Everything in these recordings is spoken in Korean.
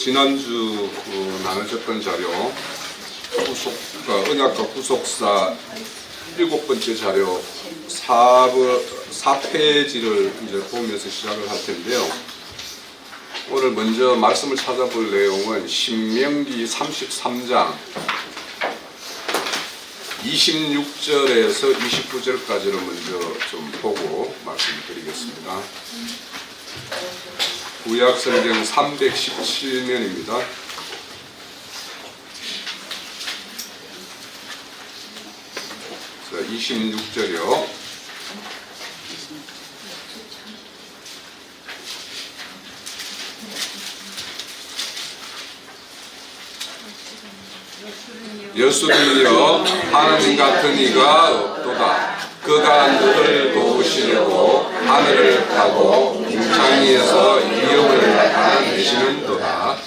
지난주 나누셨던 자료 언약과 구속사 7번째 자료 4페이지를 이제 보면서 시작을 할 텐데요. 오늘 먼저 말씀을 찾아볼 내용은 신명기 33장 26절에서 29절까지를 먼저 좀 보고 말씀드리겠습니다. 구약성경 317면입니다. 자, 26절이요. 여수는요 하나님 같은 이가 없도다. 그가 너를 도우시려고 하늘을 타고 궁창위에서 위협을 나타내시는도다.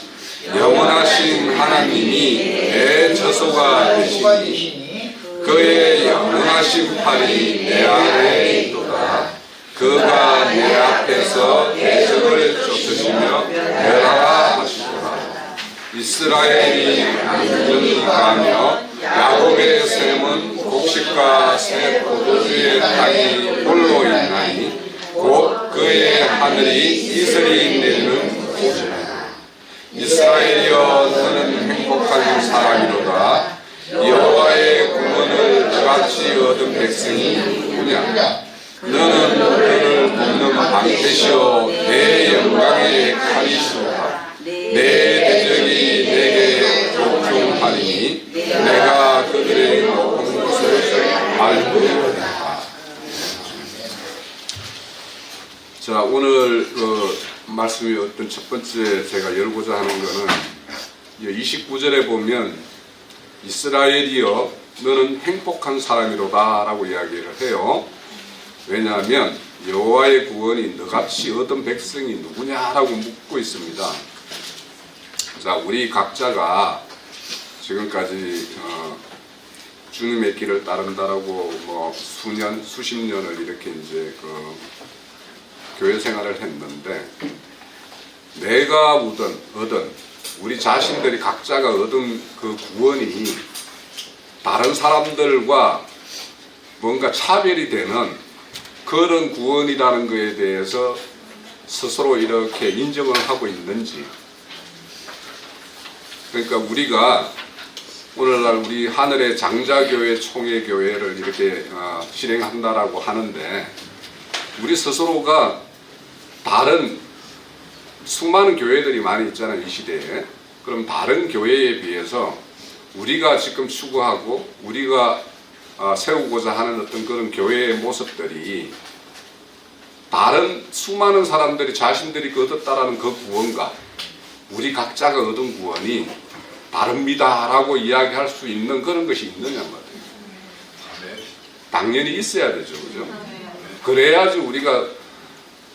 영원하신 하나님이 내 처소가 되시니 그의 영원하신 팔이 내 안에 있도다. 그가 내 앞에서 대적을 쫓으시며 멸하라 하시도다. 이스라엘이 안전히 가며 야곱의 샘은 곡식과 새 포도주의 땅이 홀로 있나니 곧 그의 하늘이 이슬이 내리는 곳이라. 이스라엘이여 너는 행복한 사람이로다. 여호와의 구원을 너같이 얻은 백성이 누구냐? 너는 너를 돕는 방패시오 내 영광의 칼이시로다. 내 대적이 내게 복종하리니 내가 그들의 높은 곳을 알고 있다. 자, 오늘 말씀이 어떤 첫 번째 제가 열고자 하는 것은 29절에 보면 이스라엘이여 너는 행복한 사람이로다 라고 이야기를 해요. 왜냐하면 여호와의 구원이 너같이 얻은 백성이 누구냐라고 묻고 있습니다. 자, 우리 각자가 지금까지 주님의 길을 따른다라고 뭐 수년, 수십 년을 이렇게 이제 교회 생활을 했는데 내가 얻은 우리 자신들이 각자가 얻은 그 구원이 다른 사람들과 뭔가 차별이 되는 그런 구원이라는 것에 대해서 스스로 이렇게 인정을 하고 있는지. 그러니까 우리가 오늘날 우리 하늘의 장자교회 총회교회를 이렇게 실행한다라고 하는데 우리 스스로가 다른 수많은 교회들이 많이 있잖아요, 이 시대에. 그럼 다른 교회에 비해서 우리가 지금 추구하고 우리가 세우고자 하는 어떤 그런 교회의 모습들이 다른 수많은 사람들이 자신들이 얻었다라는 그 구원과 우리 각자가 얻은 구원이 다릅니다 라고 이야기할 수 있는 그런 것이 있느냐 말이에요. 당연히 있어야 되죠, 그죠? 그래야지 우리가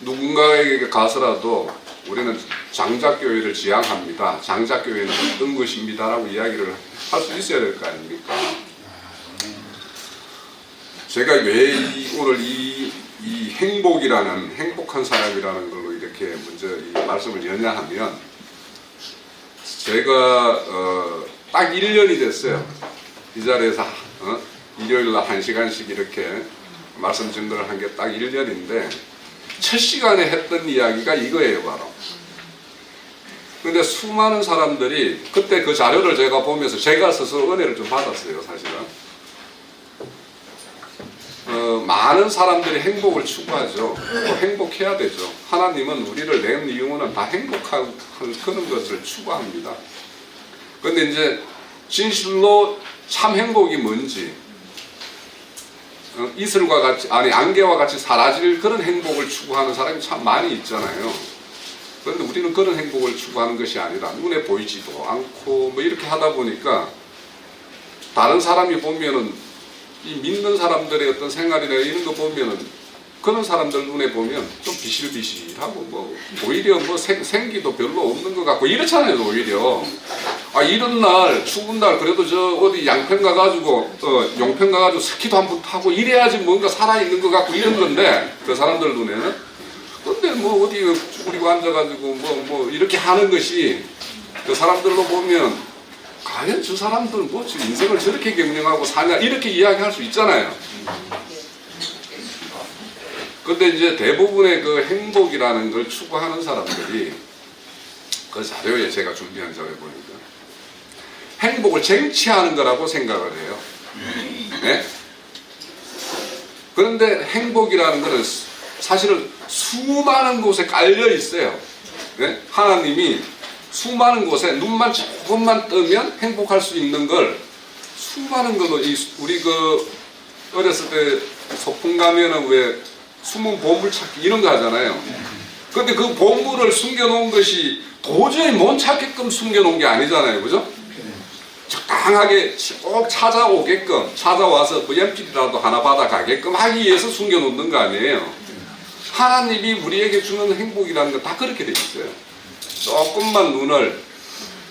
누군가에게 가서라도 우리는 장자교회를 지향합니다, 장자교회는 어떤 것입니다 라고 이야기를 할 수 있어야 될 거 아닙니까? 제가 왜 오늘 이 행복이라는, 행복한 사람이라는 걸로 이렇게 먼저 이 말씀을 여냐 하면 제가 딱 1년이 됐어요. 이 자리에서 일요일날 1시간씩 이렇게 말씀 증거를 한 게 딱 1년인데 첫 시간에 했던 이야기가 이거예요, 바로. 근데 수많은 사람들이 그때 그 자료를 제가 보면서 제가 스스로 은혜를 좀 받았어요, 사실은. 많은 사람들이 행복을 추구하죠. 또 행복해야 되죠. 하나님은 우리를 낸 이유는 다 행복한 그런 것을 추구합니다. 근데 이제 진실로 참 행복이 뭔지, 이슬과 같이, 아니 안개와 같이 사라질 그런 행복을 추구하는 사람이 참 많이 있잖아요. 그런데 우리는 그런 행복을 추구하는 것이 아니라 눈에 보이지도 않고 뭐 이렇게 하다 보니까 다른 사람이 보면은 이 믿는 사람들의 어떤 생활이나 이런 거 보면은 그런 사람들 눈에 보면 좀 비실비실하고 뭐 오히려 뭐 생기도 별로 없는 것 같고 이렇잖아요. 오히려 이런 날 추운 날 그래도 저 어디 양평 가가지고 용평 가가지고 스키도 한번 타고 이래야지 뭔가 살아있는 것 같고 이런 건데 그 사람들 눈에는. 근데 뭐 어디 우리고 앉아가지고 뭐 이렇게 하는 것이 그 사람들로 보면 과연 저 사람들은 뭐 인생을 저렇게 경영하고 사냐 이렇게 이야기할 수 있잖아요. 근데 이제 대부분의 그 행복이라는 걸 추구하는 사람들이 그 자료에 제가 준비한 자료에 보니까 행복을 쟁취하는 거라고 생각을 해요. 네? 그런데 행복이라는 것은 사실은 수많은 곳에 깔려 있어요. 네? 하나님이 수많은 곳에 눈만 조금만 뜨면 행복할 수 있는 걸 수많은 걸로 우리 그 어렸을 때 소풍 가면은 왜 숨은 보물 찾기 이런 거 하잖아요. 그런데 그 보물을 숨겨놓은 것이 도저히 못 찾게끔 숨겨놓은 게 아니잖아요. 그죠? 적당하게 꼭 찾아오게끔 찾아와서 뭐 연필이라도 하나 받아가게끔 하기 위해서 숨겨놓는 거 아니에요. 하나님이 우리에게 주는 행복이라는 건 다 그렇게 돼 있어요. 조금만 눈을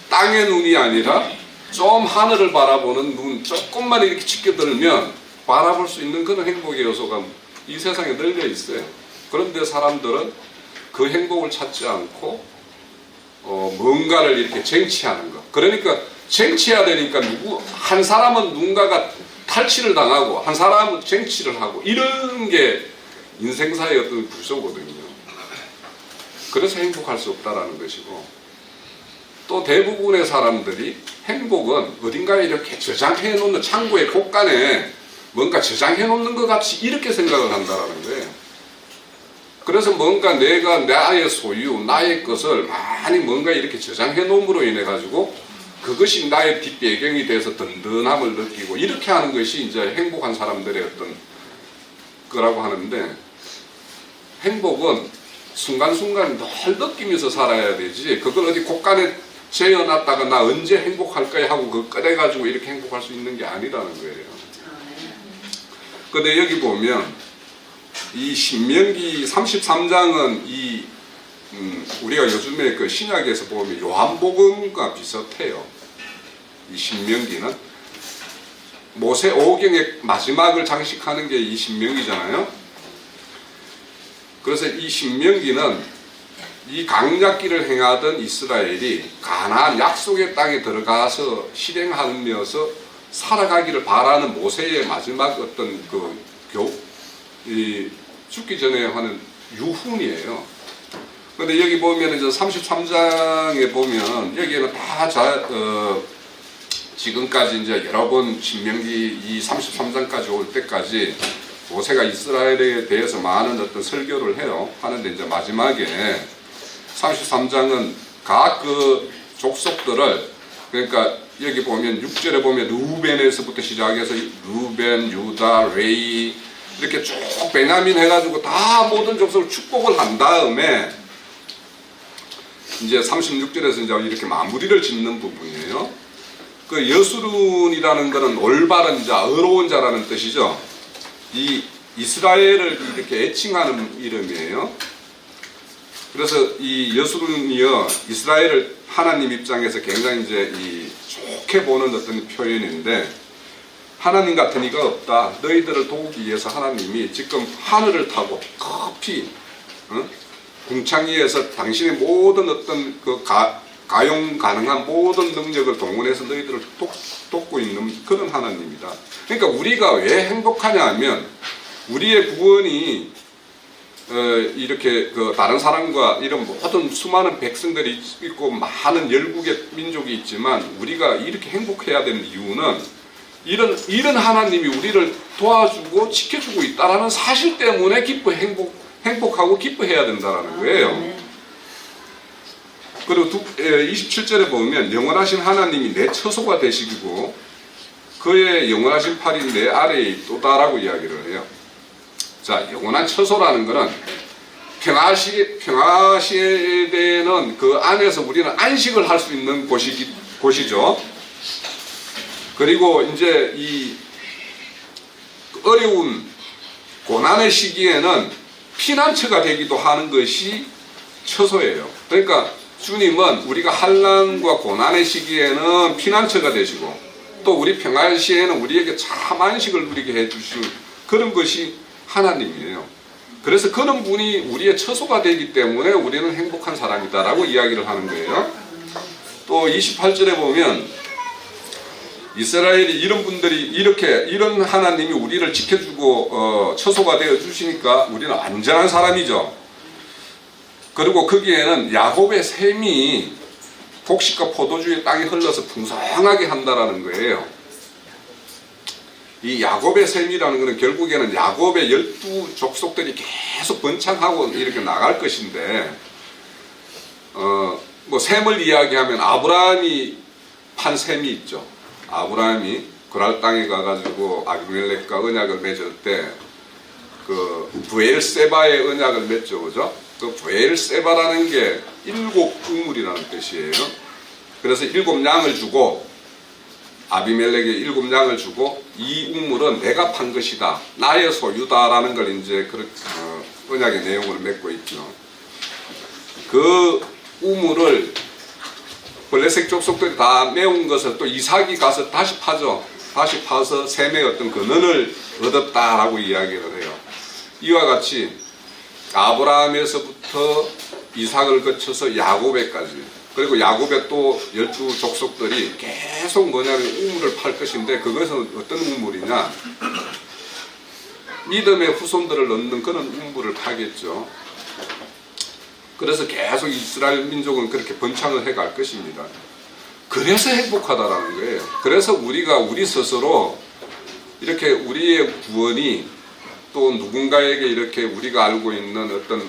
땅의 눈이 아니라 좀 하늘을 바라보는 눈 조금만 이렇게 치켜들면 바라볼 수 있는 그런 행복의 요소가 이 세상에 널려 있어요. 그런데 사람들은 그 행복을 찾지 않고 뭔가를 이렇게 쟁취하는 것. 그러니까 쟁취해야 되니까 한 사람은 누군가가 탈취를 당하고 한 사람은 쟁취를 하고 이런 게 인생사의 어떤 구조거든요. 그래서 행복할 수 없다라는 것이고, 또 대부분의 사람들이 행복은 어딘가에 이렇게 저장해 놓는 창고의 곳간에 뭔가 저장해 놓는 것 같이 이렇게 생각을 한다라는 거예요. 그래서 뭔가 내가 나의 소유, 나의 것을 많이 뭔가 이렇게 저장해 놓음으로 인해 가지고 그것이 나의 뒷배경이 돼서 든든함을 느끼고 이렇게 하는 것이 이제 행복한 사람들의 어떤 거라고 하는데, 행복은 순간순간 늘 느끼면서 살아야 되지, 그걸 어디 곳간에 재어놨다가 나 언제 행복할 거야 하고 그거 꺼내가지고 이렇게 행복할 수 있는 게 아니라는 거예요. 근데 여기 보면 이 신명기 33장은 우리가 요즘에 그 신약에서 보면 요한복음과 비슷해요. 이 신명기는 모세 오경의 마지막을 장식하는 게 이 신명기잖아요. 그래서 이 신명기는 이 강약길을 행하던 이스라엘이 가나안 약속의 땅에 들어가서 실행하면서 살아가기를 바라는 모세의 마지막 어떤 죽기 전에 하는 유훈이에요. 그런데 여기 보면 이제 33장에 보면 여기에는 다 지금까지 이제 여러 번 신명기 이 33장까지 올 때까지 모세가 이스라엘에 대해서 많은 어떤 설교를 해요. 하는데 이제 마지막에 33장은 각 그 족속들을, 그러니까 여기 보면 6절에 보면 루벤에서부터 시작해서 루벤, 유다, 레위 이렇게 쭉 베냐민 해가지고 다 모든 족속을 축복을 한 다음에 이제 36절에서 이제 이렇게 마무리를 짓는 부분이에요. 그 여수룬이라는 것은 올바른 자, 의로운 자라는 뜻이죠. 이 이스라엘을 이렇게 애칭하는 이름이에요. 그래서 이 여수룬이요, 이스라엘을 하나님 입장에서 굉장히 이제 좋게 보는 어떤 표현인데, 하나님 같은 이가 없다. 너희들을 도우기 위해서 하나님이 지금 하늘을 타고 급히 궁창위에서 당신의 모든 어떤 그 가용 가능한 모든 능력을 동원해서 너희들을 돕고 있는 그런 하나님이다. 그러니까 우리가 왜 행복하냐 하면, 우리의 구원이 이렇게 그 다른 사람과 이런 모든 수많은 백성들이 있고 많은 열국의 민족이 있지만 우리가 이렇게 행복해야 되는 이유는 이런 하나님이 우리를 도와주고 지켜주고 있다라는 사실 때문에 행복하고 기뻐해야 된다라는 거예요. 그리고 27절에 보면 영원하신 하나님이 내 처소가 되시고 그의 영원하신 팔이 내 아래에 있도다라고 이야기를 해요. 자, 영원한 처소라는 것은 평화시대에는 그 안에서 우리는 안식을 할 수 있는 곳이죠. 그리고 이제 이 어려운 고난의 시기에는 피난처가 되기도 하는 것이 처소예요. 그러니까 주님은 우리가 환난과 고난의 시기에는 피난처가 되시고, 또 우리 평화의 시에는 우리에게 참 안식을 누리게 해주신 그런 것이 하나님이에요. 그래서 그런 분이 우리의 처소가 되기 때문에 우리는 행복한 사람이다라고 이야기를 하는 거예요. 또 28절에 보면 이스라엘이 이런 분들이 이런 하나님이 우리를 지켜주고 처소가 되어 주시니까 우리는 안전한 사람이죠. 그리고 거기에는 야곱의 샘이 곡식과 포도주의 땅에 흘러서 풍성하게 한다라는 거예요. 이 야곱의 샘이라는 것은 결국에는 야곱의 12족속들이 계속 번창하고 이렇게 나갈 것인데, 뭐 셈을 이야기하면 아브라함이 판 셈이 있죠. 아브라함이 그랄 땅에 가가지고 아비멜렉과 언약을 맺을 때 그 브엘세바의 언약을 맺죠, 그죠? 그 브엘세바라는 게 7우물이라는 뜻이에요. 그래서 7양을 주고 아비멜렉에 7양을 주고 이 우물은 내가 판 것이다, 나의 소유다라는 걸 이제 언약의 내용을 맺고 있죠. 그 우물을 블레셋 족속들이 다 메운 것을 또 이삭이 가서 다시 파죠. 다시 파서 셈의 어떤 근원을 얻었다라고 이야기를 해요. 이와 같이 아브라함에서부터 이삭을 거쳐서 야곱에까지, 그리고 야곱의 또 12족속들이 계속 뭐냐면 우물을 팔 것인데, 그것은 어떤 우물이냐, 믿음의 후손들을 얻는 그런 우물을 파겠죠. 그래서 계속 이스라엘 민족은 그렇게 번창을 해갈 것입니다. 그래서 행복하다라는 거예요. 그래서 우리가 우리 스스로 이렇게 우리의 구원이 또 누군가에게 이렇게 우리가 알고 있는 어떤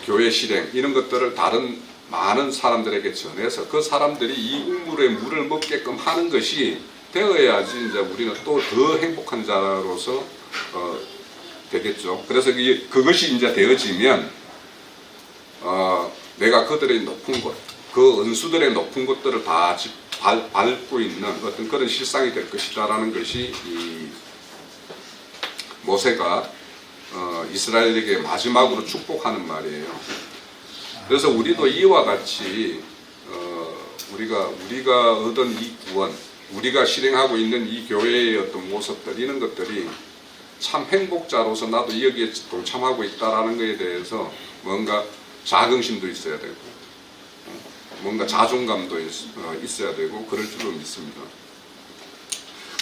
교회 실행 이런 것들을 다른 많은 사람들에게 전해서 그 사람들이 이 우물의 물을 먹게끔 하는 것이 되어야지 이제 우리는 또 더 행복한 자로서 되겠죠. 그래서 그것이 이제 되어지면 내가 그들의 높은 곳, 그 은수들의 높은 곳들을 다 밟고 있는 어떤 그런 실상이 될 것이다라는 것이 이 모세가 이스라엘에게 마지막으로 축복하는 말이에요. 그래서 우리도 이와 같이 우리가 얻은 이 구원, 우리가 실행하고 있는 이 교회의 어떤 모습들, 이런 것들이 참 행복자로서 나도 여기에 동참하고 있다라는 것에 대해서 뭔가 자긍심도 있어야 되고, 뭔가 자존감도 있어야 되고, 그럴 줄로 믿습니다.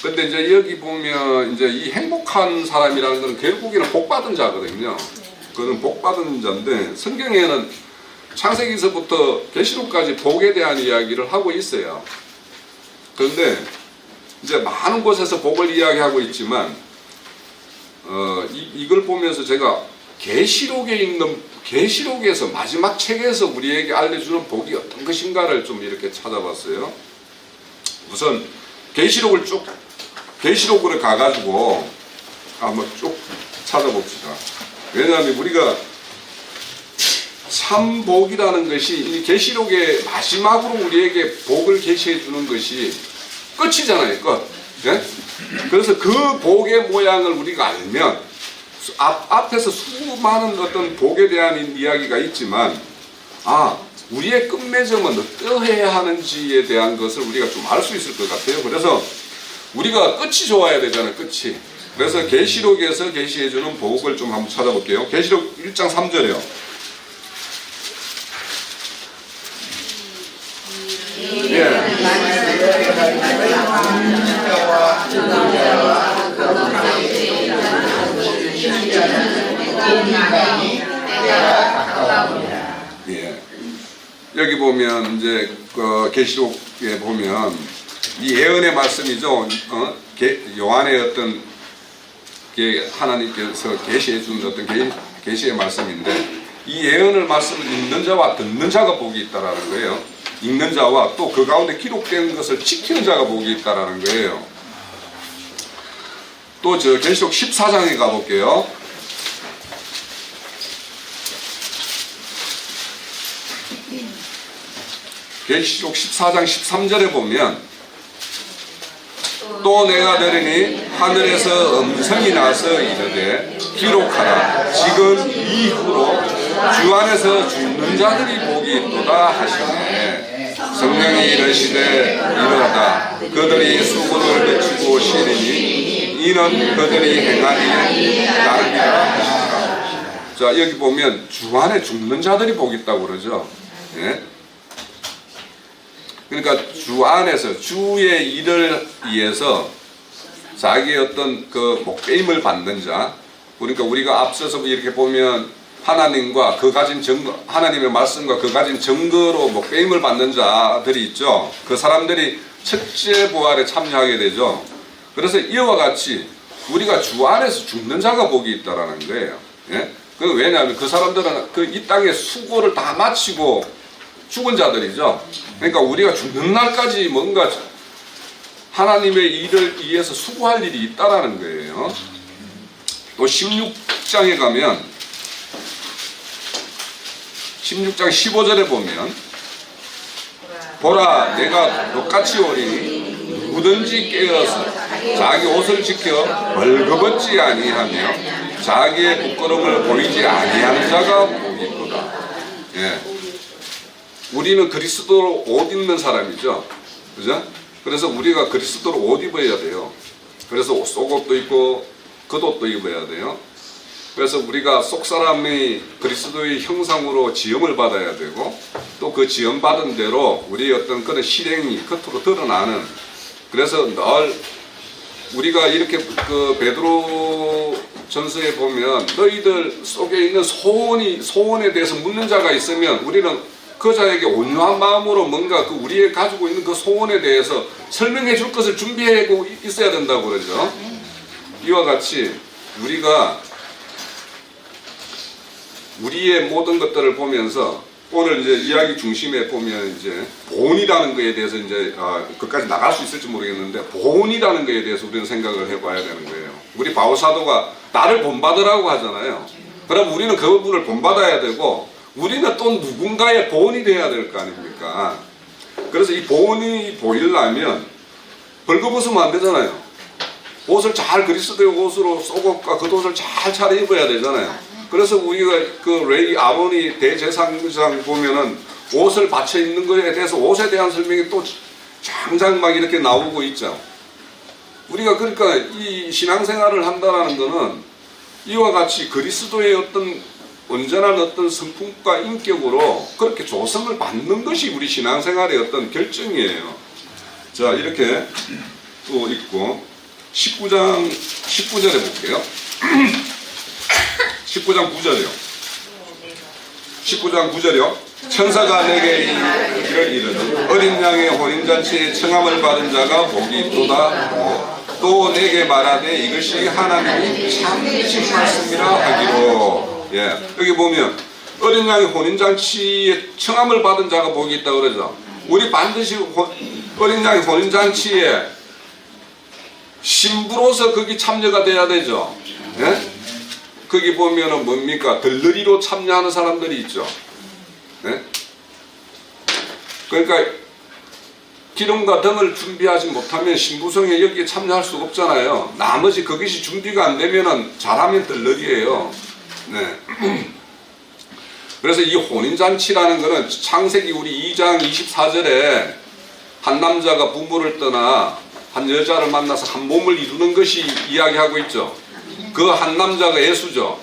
근데 이제 여기 보면 이제 이 행복한 사람이라는 것은 결국에는 복받은 자거든요. 그는 복받은 자인데, 성경에는 창세기에서부터 계시록까지 복에 대한 이야기를 하고 있어요. 그런데 이제 많은 곳에서 복을 이야기하고 있지만, 이걸 보면서 제가 계시록에서 마지막 책에서 우리에게 알려주는 복이 어떤 것인가를 좀 이렇게 찾아봤어요. 우선 계시록으로 가가지고 한번 쭉 찾아봅시다. 왜냐하면 우리가 참 복이라는 것이 이 계시록의 마지막으로 우리에게 복을 계시해 주는 것이 끝이잖아요, 끝. 네? 그래서 그 복의 모양을 우리가 알면 앞에서 수많은 어떤 복에 대한 이야기가 있지만, 우리의 끝맺음은 어떠해야 하는지에 대한 것을 우리가 좀 알 수 있을 것 같아요. 그래서 우리가 끝이 좋아야 되잖아요, 끝이. 그래서 계시록에서 계시해주는 복을 좀 한번 찾아볼게요. 계시록 1장 3절이요. 예. 여기 보면 이제 계시록에 보면 이 예언의 말씀이죠. 요한의 어떤 하나님께서 계시해 준 어떤 계시의 말씀인데, 이 예언을 말씀을 읽는 자와 듣는 자가 복이 있다라는 거예요. 읽는 자와 또 그 가운데 기록된 것을 지키는 자가 복이 있다라는 거예요. 또 계시록 14장에 가볼게요. 계시록 14장 13절에 보면, 또 내가 들으니 하늘에서 음성이 나서 이르되 기록하라, 지금 이후로 주 안에서 죽는 자들이 복이 있도다 하시네. 성령이 이르시되 이르다, 그들이 수고를 그치고 쉬리니 이는 그들이 행하니 나름이라 하시니라. 자, 여기 보면 주 안에 죽는 자들이 복이 있다고 그러죠. 예? 그러니까 주 안에서 주의 일을 위해서 자기의 어떤 그 목배임을 받는 자, 그러니까 우리가 앞서서 이렇게 보면 하나님과 그 가진 증거, 하나님의 말씀과 그 가진 증거로 목배임을 받는 자들이 있죠. 그 사람들이 첫째 부활에 참여하게 되죠. 그래서 이와 같이 우리가 주 안에서 죽는 자가 복이 있다라는 거예요. 예? 왜냐하면 그 사람들은 그 이 땅의 수고를 다 마치고 죽은 자들이죠. 그러니까 우리가 죽는 날까지 뭔가 하나님의 일을 위해서 수고할 일이 있다라는 거예요. 또 16장에 가면 16장 15절에 보면 보라 내가 똑같이 오리니 누구든지 깨어서 자기 옷을 지켜 벌거벗지 아니하며 자기의 부끄러움을 보이지 아니하는 자가 복이 있도다. 예. 우리는 그리스도로 옷 입는 사람이죠. 그죠? 그래서 우리가 그리스도로 옷 입어야 돼요. 그래서 속옷도 입고 겉옷도 입어야 돼요. 그래서 우리가 속사람이 그리스도의 형상으로 지음을 받아야 되고 또 그 지음 받은 대로 우리의 어떤 그런 실행이 겉으로 드러나는, 그래서 늘 우리가 이렇게 그 베드로 전서에 보면 너희들 속에 있는 소원에 대해서 묻는 자가 있으면 우리는 그 자에게 온유한 마음으로 뭔가 그 우리의 가지고 있는 그 소원에 대해서 설명해 줄 것을 준비하고 있어야 된다고 그러죠. 이와 같이 우리가 우리의 모든 것들을 보면서 오늘 이제 이야기 중심에 보면 이제 본이라는 것에 대해서 이제 그까지 나갈 수 있을지 모르겠는데 본이라는 것에 대해서 우리는 생각을 해봐야 되는 거예요. 우리 바울 사도가 나를 본받으라고 하잖아요. 그럼 우리는 그분을 본받아야 되고 우리는 또 누군가의 본이 돼야 될 거 아닙니까? 그래서 이 본이 보이려면 벌거벗으면 안 되잖아요. 옷을 잘 그리스도의 옷으로 속옷과 겉옷을 잘 차려입어야 되잖아요. 그래서 우리가 그 레이 아론이 대제사장 보면은 옷을 받쳐 입는 것에 대해서 옷에 대한 설명이 또 장장 막 이렇게 나오고 있죠. 우리가 그러니까 이 신앙생활을 한다라는 것은 이와 같이 그리스도의 어떤 온전한 어떤 성품과 인격으로 그렇게 조성을 받는 것이 우리 신앙생활의 어떤 결정이에요. 자, 이렇게 또 있고 19절에 볼게요. 19장 9절이요. 19장 9절이요. 천사가 내게 이를 이르되 어린 양의 혼인잔치에 청함을 받은 자가 복이 있도다. 또 내게 말하되 이것이 하나님이 참으신 말씀이라 하기로. 예, 여기 보면 어린 양의 혼인잔치에 청함을 받은 자가 복이 있다고 그러죠. 우리 반드시 어린 양의 혼인잔치에 신부로서 거기 참여가 돼야 되죠. 예? 거기 보면은 뭡니까? 들러리로 참여하는 사람들이 있죠. 네? 그러니까 기름과 등을 준비하지 못하면 신부성에 여기에 참여할 수가 없잖아요. 나머지 그것이 준비가 안 되면은 잘하면 들러리예요. 네. 그래서 이 혼인잔치라는 것은 창세기 우리 2장 24절에 한 남자가 부모를 떠나 한 여자를 만나서 한 몸을 이루는 것이 이야기하고 있죠. 그 한 남자가 예수죠.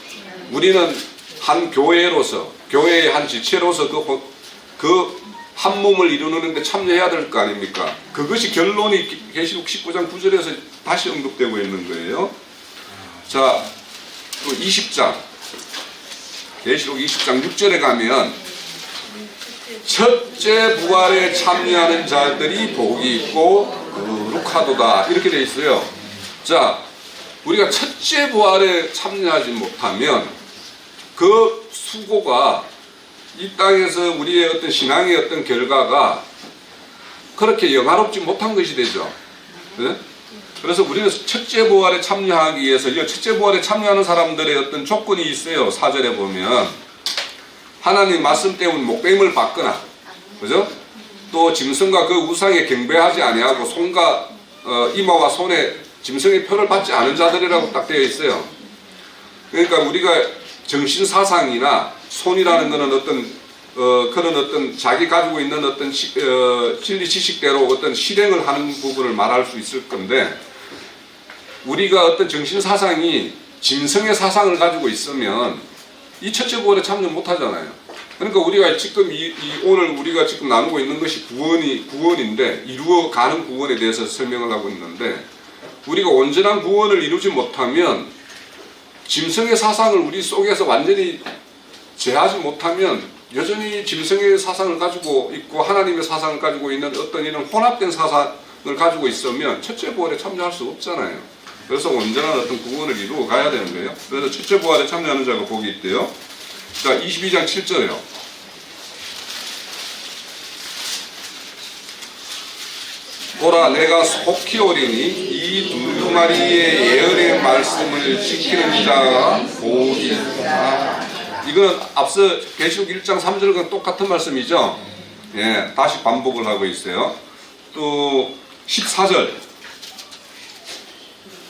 우리는 한 교회로서, 교회의 한 지체로서 그 한 몸을 이루는데 참여해야 될 거 아닙니까? 그것이 결론이 계시록 19장 9절에서 다시 언급되고 있는 거예요. 자, 또 20장, 계시록 20장 6절에 가면 첫째 부활에 참여하는 자들이 복이 있고 거룩하도다 이렇게 돼 있어요. 자, 우리가 첫째 부활에 참여하지 못하면 그 수고가 이 땅에서 우리의 어떤 신앙의 어떤 결과가 그렇게 영화롭지 못한 것이 되죠. 네? 그래서 우리는 첫째 부활에 참여하기 위해서 이 첫째 부활에 참여하는 사람들의 어떤 조건이 있어요. 4절에 보면 하나님 말씀 때문에 목배임을 받거나, 그죠? 또 짐승과 그 우상에 경배하지 아니하고 손과 이마와 손에 짐승의 표를 받지 않은 자들이라고 딱 되어 있어요. 그러니까 우리가 정신사상이나 손이라는 것은 어떤 그런 어떤 자기 가지고 있는 어떤 진리 지식대로 어떤 실행을 하는 부분을 말할 수 있을 건데, 우리가 어떤 정신사상이 짐승의 사상을 가지고 있으면 이 첫째 부활에 참여 못 하잖아요. 그러니까 우리가 지금 오늘 우리가 지금 나누고 있는 것이 구원인데, 이루어가는 구원에 대해서 설명을 하고 있는데, 우리가 온전한 구원을 이루지 못하면, 짐승의 사상을 우리 속에서 완전히 제하지 못하면 여전히 짐승의 사상을 가지고 있고 하나님의 사상을 가지고 있는 어떤 이런 혼합된 사상을 가지고 있으면 첫째 부활에 참여할 수 없잖아요. 그래서 온전한 어떤 구원을 이루어 가야 되는 거예요. 그래서 첫째 부활에 참여하는 자가 복이 있대요. 자, 22장 7절이요. 보라, 내가 속히 오리니 이 두루마리의 예언의 말씀을 지키는 자가 복이 있다. 이거는 앞서 계시록 1장 3절과 똑같은 말씀이죠. 예, 다시 반복을 하고 있어요. 또 14절,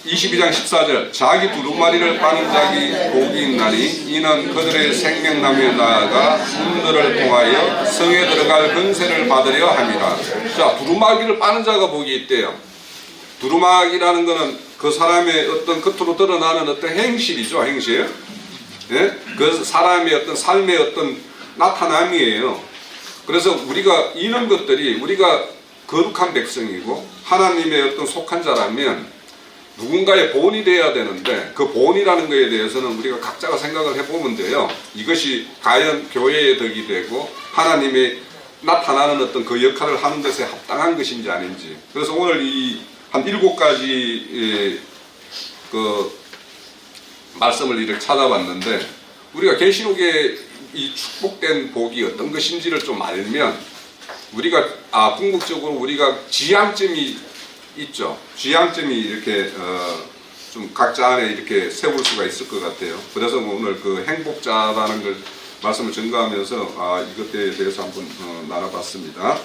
22장 14절, 자기 두루마리를 빠는 자기 복이 있나니 이는 그들의 생명나무에 나아가 분들을 통하여 성에 들어갈 권세를 받으려 함이라. 자, 두루마기를 빠는 자가 복이 있대요. 두루마기라는 것은 그 사람의 어떤 겉으로 드러나는 어떤 행실이죠. 행실. 예? 그 사람의 어떤 삶의 어떤 나타남이에요. 그래서 우리가 이런 것들이 우리가 거룩한 백성이고 하나님의 어떤 속한 자라면 누군가의 본이 되어야 되는데, 그 본이라는 것에 대해서는 우리가 각자가 생각을 해보면 돼요. 이것이 과연 교회의 덕이 되고 하나님의 나타나는 어떤 그 역할을 하는 것에 합당한 것인지 아닌지. 그래서 오늘 이 한 7가지 그 말씀을 이렇게 찾아봤는데, 우리가 계시록의 이 축복된 복이 어떤 것인지를 좀 알면 우리가 궁극적으로 우리가 지향점이 있죠. 지향점이 이렇게 좀 각자 안에 이렇게 세울 수가 있을 것 같아요. 그래서 오늘 그 행복자라는 걸 말씀을 전가하면서 이것에 대해서 한번 나눠봤습니다.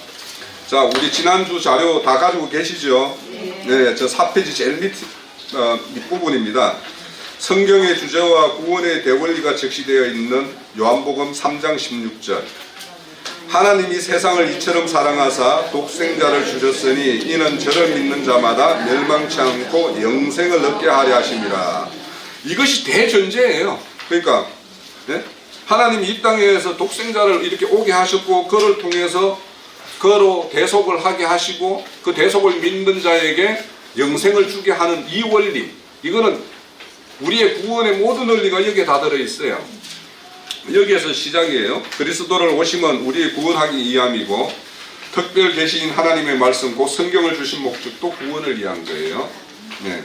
자, 우리 지난주 자료 다 가지고 계시죠? 네, 저 4페이지 제일 밑부분입니다. 성경의 주제와 구원의 대원리가 적시되어 있는 요한복음 3장 16절. 하나님이 세상을 이처럼 사랑하사 독생자를 주셨으니 이는 저를 믿는 자마다 멸망치 않고 영생을 얻게 하려 하심이라. 이것이 대전제예요. 그러니까 네? 하나님이 이 땅에서 독생자를 이렇게 오게 하셨고, 그를 통해서 그로 대속을 하게 하시고, 그 대속을 믿는 자에게 영생을 주게 하는 이 원리, 이거는 우리의 구원의 모든 원리가 여기에 다 들어있어요. 여기에서 시작이에요. 그리스도를 오시면 우리의 구원하기 위함이고, 특별 계신 하나님의 말씀, 곧 성경을 주신 목적도 구원을 위한 거예요. 네.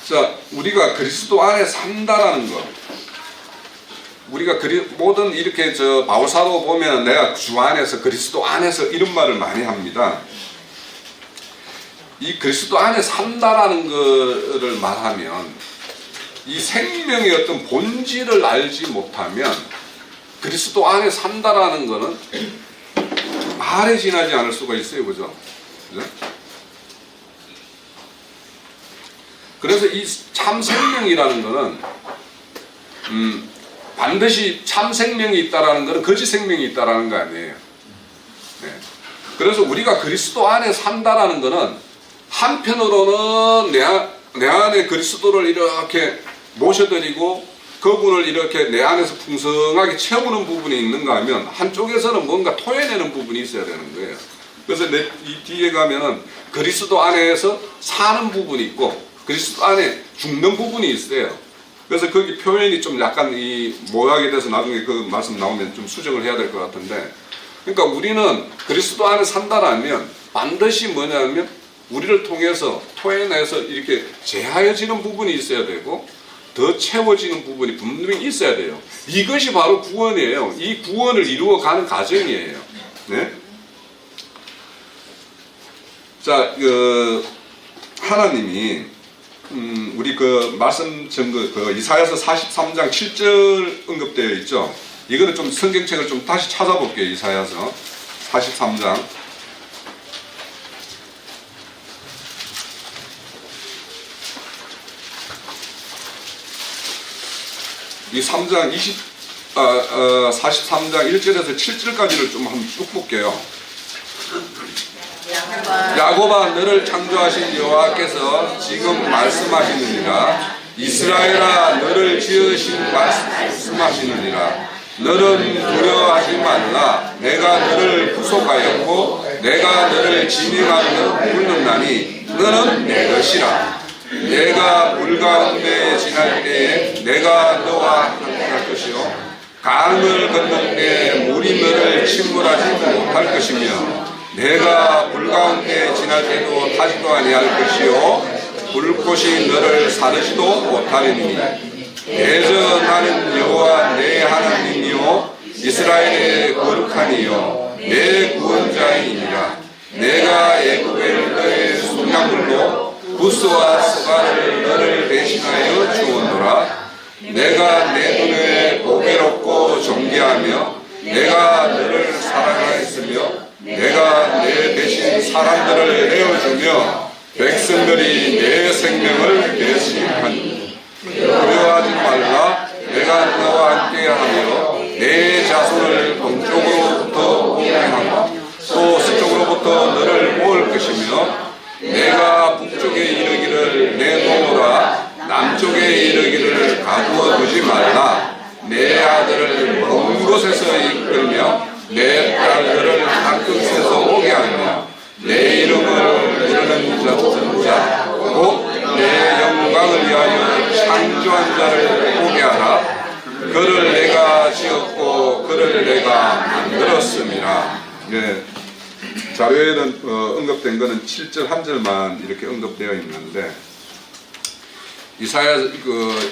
자, 우리가 그리스도 안에 산다라는 것. 우리가 모든 이렇게 바울사도 보면 내가 주 안에서, 그리스도 안에서 이런 말을 많이 합니다. 이 그리스도 안에 산다라는 것을 말하면 이 생명의 어떤 본질을 알지 못하면 그리스도 안에 산다라는 것은 말에 지나지 않을 수가 있어요. 그죠? 그래서 이 참 생명이라는 것은 반드시 참 생명이 있다라는 것은 거짓 생명이 있다라는 거 아니에요. 네. 그래서 우리가 그리스도 안에 산다라는 것은 한편으로는 내 안에 그리스도를 이렇게 모셔드리고 그분을 이렇게 내 안에서 풍성하게 채우는 부분이 있는가 하면 한쪽에서는 뭔가 토해내는 부분이 있어야 되는 거예요. 그래서 이 뒤에 가면은 그리스도 안에서 사는 부분이 있고 그리스도 안에 죽는 부분이 있어요. 그래서 거기 표현이 좀 약간 이 모양에 대해서 나중에 그 말씀 나오면 좀 수정을 해야 될 것 같은데, 그러니까 우리는 그리스도 안에 산다라면 반드시 뭐냐면 우리를 통해서 토해내서 이렇게 제하여지는 부분이 있어야 되고 더 채워지는 부분이 분명히 있어야 돼요. 이것이 바로 구원이에요. 이 구원을 이루어가는 과정이에요. 네? 자, 하나님이 우리 그 말씀 그 이사야서 43장 7절 언급되어 있죠. 이거는 좀 성경책을 좀 다시 찾아볼게요. 이사야서 43장. 이 3장 43장 1절에서 7절까지를 좀 한번 쭉 볼게요. 야곱아, 너를 창조하신 여호와께서 지금 말씀하시느니라. 이스라엘아 너를 지으신 말씀하시느니라. 너는 두려워하지 말라. 내가 너를 구속하였고 내가 너를 진행하여 불렀나니 너는 내 것이라. 내가 물 가운데 지날 때에 내가 너와 함께할 것이요 강을 건널 때 물이 너를 침몰하지 못할 것이며 내가 불 가운데 지날 때도 타지도 아니할 것이요 불꽃이 너를 사르지도 못하리니 대저 나는 여호와 내 하나님이요 이스라엘의 거룩하니요 내 구원자이니라. 내가 애굽의 너의 소량물로 구스와 스가를 너를 대신하여 주었노라. 내가 내 눈에 보배롭고 존귀하며 내가 너를 사랑하였으며 내가 내 대신 사람들을 내어주며 백성들이 내 생명을 대신하니 두려워하지 말라. 내가 너와 함께하며 내 자손을 동쪽으로부터 보내하고 또 서쪽으로부터 너를 모을 것이며 내가 북쪽에 이르기를 내놓으라. 남쪽에 이르기를 가두어 두지 말라. 내 아들을 먼 곳에서 이끌며 내 딸들을 한 끝에서 오게 하며 내 이름을 부르는 자 곧 내 영광을 위하여 창조한 자를 오게 하라. 그를 내가 지었고 그를 내가 만들었음이라. 네. 자료에는 언급된 것은 7절 한 절만 이렇게 언급되어 있는데 이사야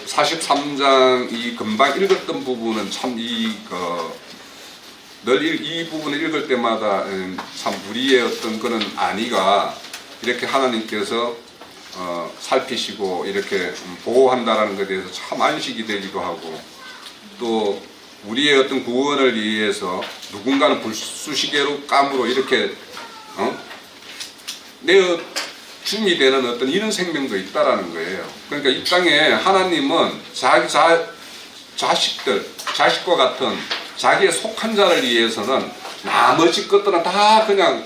43장 이 금방 읽었던 부분은 참 늘 이 부분을 읽을 때마다 참 우리의 어떤 그런 안위가 이렇게 하나님께서 살피시고 이렇게 보호한다라는 것에 대해서 참 안식이 되기도 하고 또 우리의 어떤 구원을 위해서 누군가는 불쑤시개로 깜으로 이렇게 내어 줌이 되는 어떤 이런 생명도 있다라는 거예요. 그러니까 이 땅에 하나님은 자기 자식과 같은 자기의 속한 자를 위해서는 나머지 것들은 다 그냥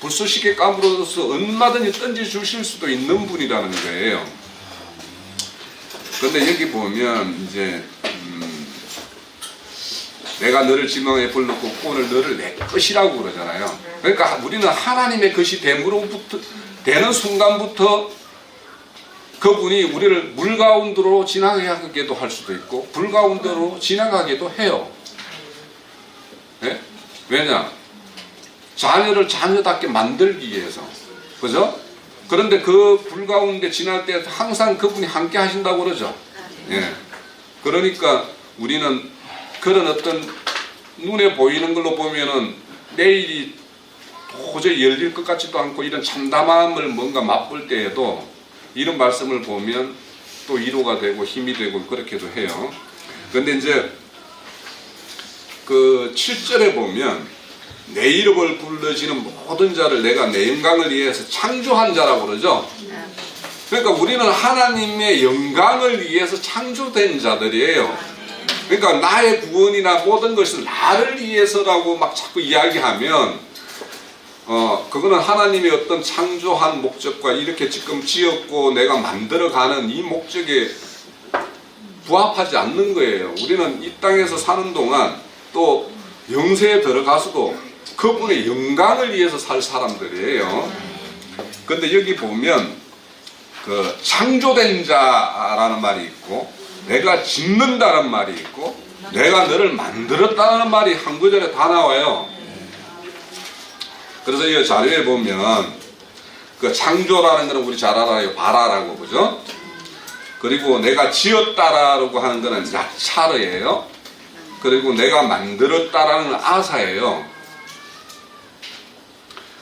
불쏘시개 감으로서 얼마든지 던져주실 수도 있는 분이라는 거예요. 그런데 여기 보면 이제 내가 너를 지명에 불렀고 오늘 너를 내 것이라고 그러잖아요. 그러니까 우리는 하나님의 것이 됨으로부터 되는 순간부터 그분이 우리를 물 가운데로 지나가게도 할 수도 있고 불 가운데로 지나가게도 해요. 네? 왜냐? 자녀를 자녀답게 만들기 위해서. 그죠? 그런데 그 불 가운데 지날 때 항상 그분이 함께 하신다고 그러죠. 예. 그러니까 우리는 그런 어떤 눈에 보이는 걸로 보면은 내일이 도저히 열릴 것 같지도 않고 이런 참담함을 뭔가 맛볼 때에도 이런 말씀을 보면 또 위로가 되고 힘이 되고 그렇게도 해요. 그런데 이제 그 7절에 보면 내 이름을 불러지는 모든 자를 내가 내 영광을 위해서 창조한 자라고 그러죠. 그러니까 우리는 하나님의 영광을 위해서 창조된 자들이에요. 그러니까 나의 구원이나 모든 것을 나를 위해서라고 막 자꾸 이야기하면 그거는 하나님의 어떤 창조한 목적과 이렇게 지금 지었고 내가 만들어가는 이 목적에 부합하지 않는 거예요. 우리는 이 땅에서 사는 동안 또 영세에 들어가서도 그분의 영광을 위해서 살 사람들이에요. 그런데 여기 보면 그 창조된 자라는 말이 있고 내가 짓는다는 말이 있고 내가 너를 만들었다는 말이 한 구절에 다 나와요. 그래서 이 자료에 보면 그 창조라는 것은 우리 잘 알아요. 바라라고 그죠? 그리고 내가 지었다라고 하는 것은 야차르예요. 그리고 내가 만들었다라는 아사예요.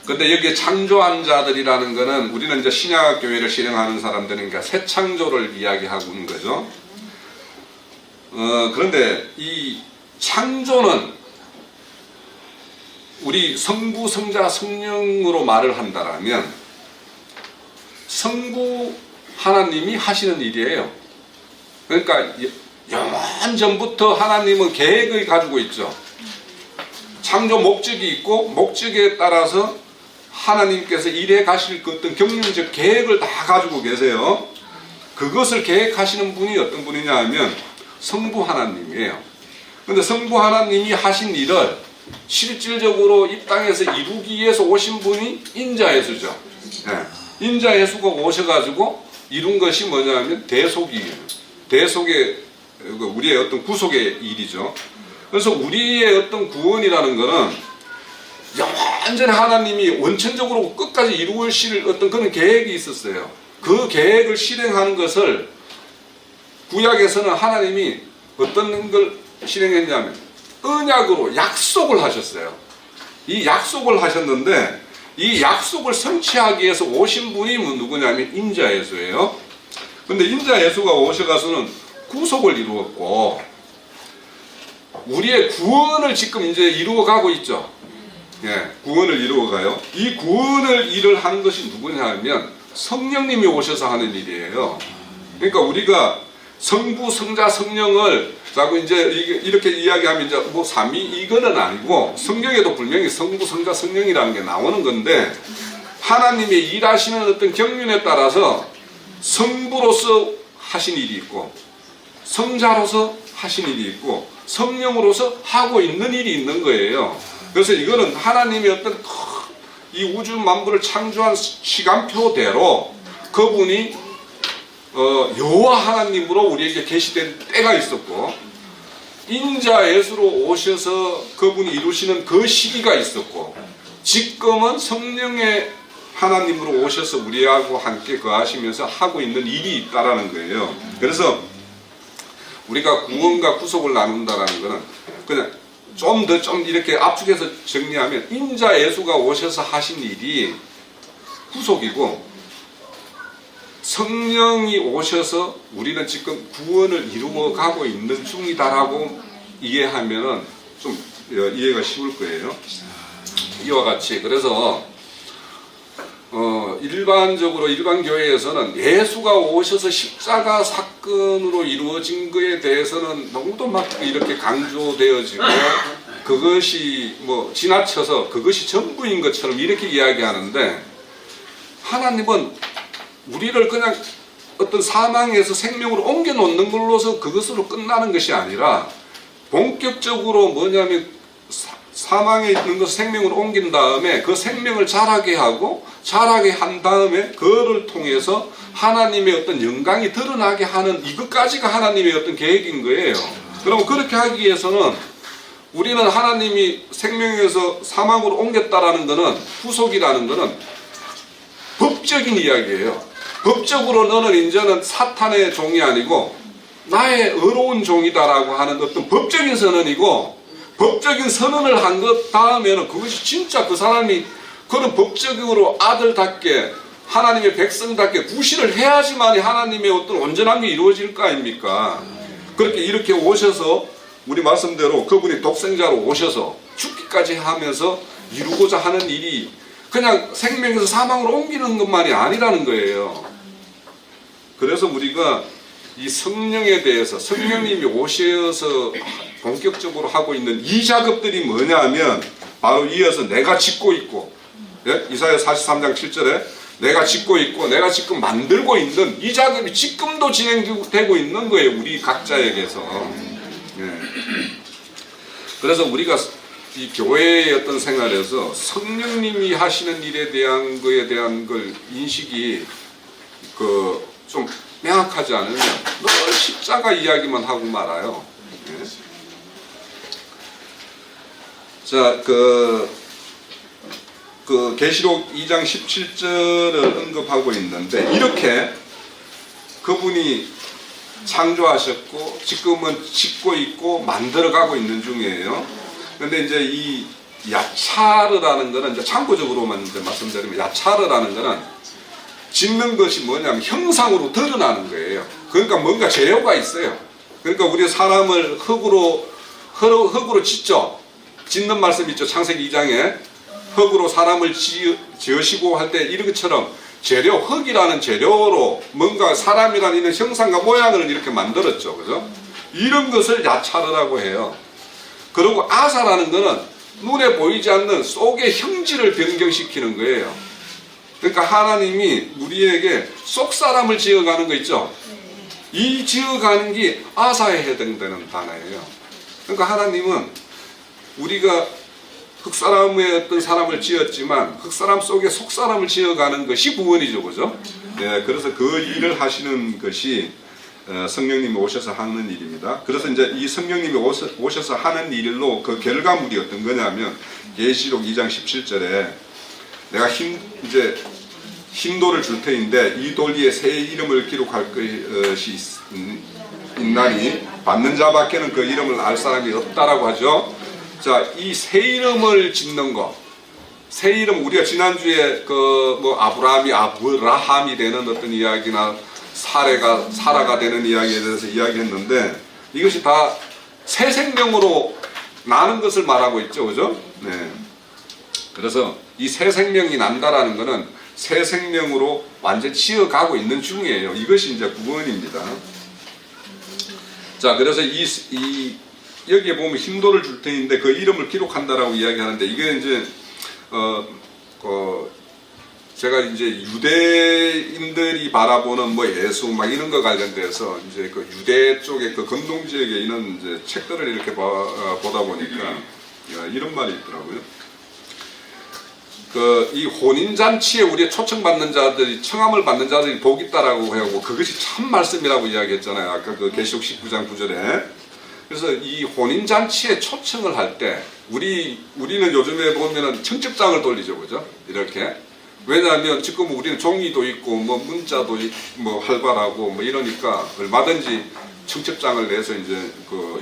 근데 여기 창조한 자들이라는 것은 우리는 이제 신약 교회를 실행하는 사람들이니까 새 창조를 이야기하고 있는 거죠. 그런데 이 창조는 우리 성부, 성자, 성령으로 말을 한다라면 성부 하나님이 하시는 일이에요. 그러니까 영원 전부터 하나님은 계획을 가지고 있죠. 창조 목적이 있고 목적에 따라서 하나님께서 일해 가실 그 어떤 경륜적 계획을 다 가지고 계세요. 그것을 계획하시는 분이 어떤 분이냐 하면 성부 하나님이에요. 근데 성부 하나님이 하신 일을 실질적으로 이 땅에서 이루기 위해서 오신 분이 인자예수죠. 예. 인자예수가 오셔가지고 이룬 것이 뭐냐면 대속이에요. 대속의 우리의 어떤 구속의 일이죠. 그래서 우리의 어떤 구원이라는 것은 완전히 하나님이 원천적으로 끝까지 이루실 어떤 그런 계획이 있었어요. 그 계획을 실행하는 것을 구약에서는 하나님이 어떤 걸 실행했냐면 언약으로 약속을 하셨어요. 이 약속을 하셨는데 이 약속을 성취하기 위해서 오신 분이 누구냐면 인자예수예요. 근데 인자예수가 오셔가서는 구속을 이루었고 우리의 구원을 지금 이제 이루어가고 있죠. 예, 구원을 이루어가요. 이 구원을 일을 하는 것이 누구냐 하면 성령님이 오셔서 하는 일이에요. 그러니까 우리가 성부, 성자, 성령을 자꾸 이제 이렇게 이야기하면 이제 뭐 삼위 이거는 아니고 성경에도 분명히 성부, 성자, 성령이라는 게 나오는 건데 하나님의 일하시는 어떤 경륜에 따라서 성부로서 하신 일이 있고 성자로서 하신 일이 있고 성령으로서 하고 있는 일이 있는 거예요. 그래서 이거는 하나님의 어떤 이 우주 만물을 창조한 시간표대로 그분이 여호와 하나님으로 우리에게 계시된 때가 있었고 인자 예수로 오셔서 그분이 이루시는 그 시기가 있었고 지금은 성령의 하나님으로 오셔서 우리하고 함께 거하시면서 하고 있는 일이 있다라는 거예요. 그래서 우리가 구원과 구속을 나눈다라는 것은 그냥 좀 이렇게 압축해서 정리하면 인자 예수가 오셔서 하신 일이 구속이고 성령이 오셔서 우리는 지금 구원을 이루어가고 있는 중이다라고 이해하면은 좀 이해가 쉬울 거예요. 이와 같이 그래서 일반적으로 일반 교회에서는 예수가 오셔서 십자가 사건으로 이루어진 것에 대해서는 너무도 막 이렇게 강조되어지고 그것이 뭐 지나쳐서 그것이 전부인 것처럼 이렇게 이야기하는데 하나님은 우리를 그냥 어떤 사망에서 생명으로 옮겨 놓는 걸로서 그것으로 끝나는 것이 아니라 본격적으로 뭐냐면 사망에 있는 것을 생명으로 옮긴 다음에 그 생명을 자라게 하고 자라게 한 다음에 그를 통해서 하나님의 어떤 영광이 드러나게 하는 이것까지가 하나님의 어떤 계획인 거예요. 그럼 그렇게 하기 위해서는 우리는 하나님이 생명에서 사망으로 옮겼다라는 것은 후속이라는 것은 법적인 이야기예요. 법적으로 너는 이제는 사탄의 종이 아니고 나의 의로운 종이다라고 하는 어떤 법적인 선언이고 법적인 선언을 한 것 다음에는 그것이 진짜 그 사람이 그런 법적으로 아들답게 하나님의 백성답게 구실을 해야지만 하나님의 어떤 온전한 게 이루어질 거 아닙니까? 그렇게 이렇게 오셔서 우리 말씀대로 그분이 독생자로 오셔서 죽기까지 하면서 이루고자 하는 일이 그냥 생명에서 사망으로 옮기는 것만이 아니라는 거예요. 그래서 우리가 이 성령에 대해서 성령님이 오셔서 본격적으로 하고 있는 이 작업들이 뭐냐 하면 바로 이어서 내가 짓고 있고 예? 이사야 43장 7절에 내가 짓고 있고 내가 지금 만들고 있는 이 작업이 지금도 진행되고 있는 거예요. 우리 각자에게서. 예. 그래서 우리가 이 교회의 어떤 생활에서 성령님이 하시는 일에 대한 거에 대한 걸 인식이 좀 명확하지 않으면 늘 십자가 이야기만 하고 말아요. 예. 자, 계시록 2장 17절을 언급하고 있는데 이렇게 그분이 창조하셨고 지금은 짓고 있고 만들어가고 있는 중이에요. 그런데 이제 이 야차르라는 거는 이제 참고적으로만 이제 말씀드리면 야차르라는 거는 짓는 것이 뭐냐면 형상으로 드러나는 거예요. 그러니까 뭔가 재료가 있어요. 그러니까 우리 사람을 흙으로 짓죠. 짓는 말씀 있죠. 창세기 2장에 흙으로 사람을 지으시고 할 때 이것처럼 재료, 흙이라는 재료로 뭔가 사람이라는 이런 형상과 모양을 이렇게 만들었죠. 그죠? 이런 것을 야차르라고 해요. 그리고 아사라는 거는 눈에 보이지 않는 속의 형질을 변경시키는 거예요. 그러니까 하나님이 우리에게 속 사람을 지어가는 거 있죠. 이 지어가는 게 아사에 해당되는 단어예요. 그러니까 하나님은 우리가 흙사람의 어떤 사람을 지었지만 흙사람 속에 속사람을 지어가는 것이 구원이죠. 그죠? 네, 그래서 그 일을 하시는 것이 성령님이 오셔서 하는 일입니다. 그래서 이제 이 성령님이 오셔서 하는 일로 그 결과물이 어떤 거냐면 계시록 2장 17절에 내가 이제 흰돌을 줄 터인데 이 돌 위에 새 이름을 기록할 것이 있나니 받는 자밖에는 그 이름을 알 사람이 없다라고 하죠. 자, 이 새 이름을 짓는 거, 새 이름 우리가 지난주에 그 뭐 아브라함이 되는 어떤 이야기나 사라가 되는 이야기에 대해서 이야기했는데 이것이 다 새 생명으로 나는 것을 말하고 있죠, 그죠? 네. 그래서 이 새 생명이 난다라는 것은 새 생명으로 완전 치어가고 있는 중이에요. 이것이 이제 구원입니다. 자, 그래서 여기에 보면 흰돌을 줄 테니인데 그 이름을 기록한다라고 이야기하는데 이게 이제 제가 이제 유대인들이 바라보는 뭐 예수 막 이런 거 관련돼서 이제 그 유대 쪽에 그 근동 지역에 있는 이제 책들을 이렇게 보다 보니까 이런 말이 있더라고요. 이 혼인잔치에 우리의 초청받는 자들이, 청함을 받는 자들이 복 있다라고 하고 그것이 참 말씀이라고 이야기했잖아요. 아까 그 계시록 19장 9절에. 그래서 이 혼인잔치에 초청을 할 때, 우리는 요즘에 보면은 청첩장을 돌리죠. 그죠? 이렇게. 왜냐하면 지금 우리는 종이도 있고, 뭐 문자도 뭐 활발하고 뭐 이러니까 얼마든지 청첩장을 내서 이제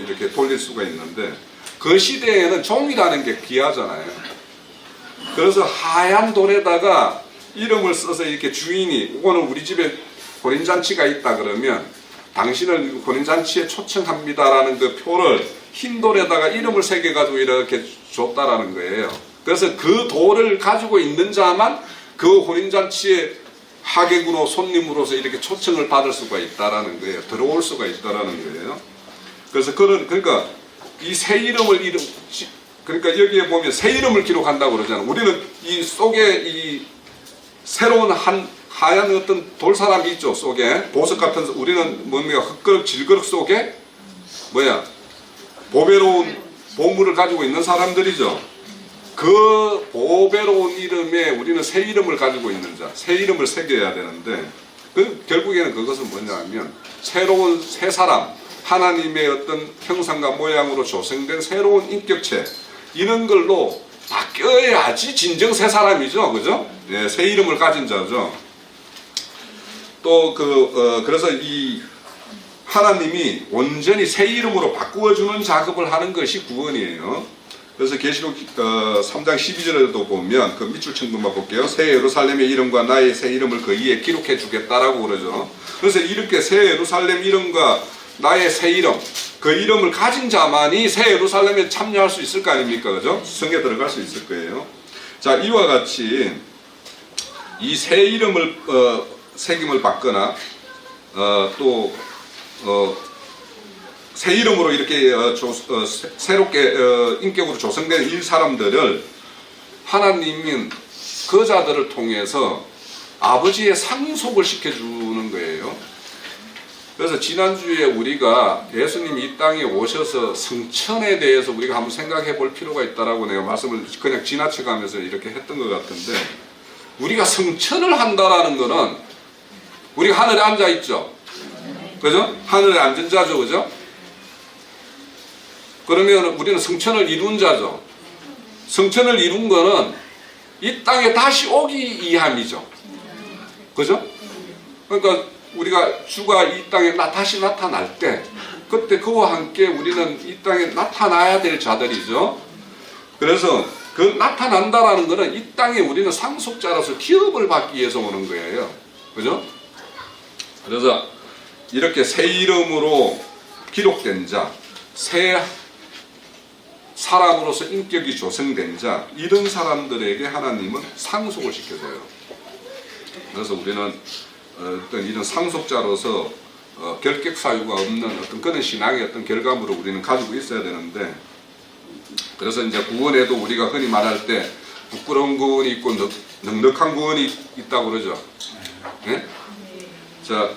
이렇게 돌릴 수가 있는데, 그 시대에는 종이라는 게 귀하잖아요. 그래서 하얀 돌에다가 이름을 써서 이렇게 주인이 오늘 우리 집에 혼인잔치가 있다 그러면 당신을 혼인잔치에 초청합니다라는 그 표를 흰 돌에다가 이름을 새겨가지고 이렇게 줬다라는 거예요. 그래서 그 돌을 가지고 있는 자만 그 혼인잔치에 하객으로 손님으로서 이렇게 초청을 받을 수가 있다라는 거예요. 들어올 수가 있다라는 거예요. 그래서 그러니까 이 새 이름을 그러니까 여기에 보면 새 이름을 기록한다고 그러잖아요. 우리는 이 속에 이 새로운 하얀 어떤 돌사람이 있죠. 속에 보석 같은, 우리는 뭡니까 흙그릇 질그릇 속에 보배로운 보물을 가지고 있는 사람들이죠. 그 보배로운 이름에 우리는 새 이름을 가지고 있는 자, 새 이름을 새겨야 되는데 결국에는 그것은 뭐냐면 새로운 새 사람, 하나님의 어떤 형상과 모양으로 조성된 새로운 인격체, 이런 걸로 바뀌어야지 진정 새 사람이죠. 그죠? 예, 새 이름을 가진 자죠. 또 그래서 이 하나님이 온전히 새 이름으로 바꾸어주는 작업을 하는 것이 구원이에요. 그래서 계시록 3장 12절에도 보면 그 밑줄 첨부만 볼게요. 새 예루살렘의 이름과 나의 새 이름을 그 위에 기록해 주겠다라고 그러죠. 그래서 이렇게 새 예루살렘 이름과 나의 새 이름, 그 이름을 가진 자만이 새 예루살렘에 참여할 수 있을 거 아닙니까? 그죠? 성에 들어갈 수 있을 거예요. 자, 이와 같이 이 새 이름을 새김을 받거나 새 이름으로 이렇게 새롭게 인격으로 조성된 이 사람들을 하나님은 그 자들을 통해서 아버지의 상속을 시켜주는 거예요. 그래서 지난주에 우리가 예수님이 이 땅에 오셔서 성천에 대해서 우리가 한번 생각해 볼 필요가 있다라고 내가 말씀을 그냥 지나쳐가면서 이렇게 했던 것 같은데, 우리가 성천을 한다라는 거는 우리가 하늘에 앉아 있죠. 그죠? 하늘에 앉은 자죠. 그죠? 그러면 우리는 성천을 이룬 자죠. 성천을 이룬 거는 이 땅에 다시 오기 이함이죠. 그죠? 그러니까 우리가 주가 이 땅에 다시 나타날 때 그때 그와 함께 우리는 이 땅에 나타나야 될 자들이죠. 그래서 그 나타난다라는 것은 이 땅에 우리는 상속자로서 기업을 받기 위해서 오는 거예요. 그죠? 그래서 이렇게 새 이름으로 기록된 자, 새 사람으로서 인격이 조성된 자, 이런 사람들에게 하나님은 상속을 시켜줘요. 그래서 우리는 어떤 이런 상속자로서 결격 사유가 없는 어떤 그런 신앙의 어떤 결과물을 우리는 가지고 있어야 되는데, 그래서 이제 구원에도 우리가 흔히 말할 때 부끄러운 구원이 있고 넉넉한 구원이 있다고 그러죠. 네? 자,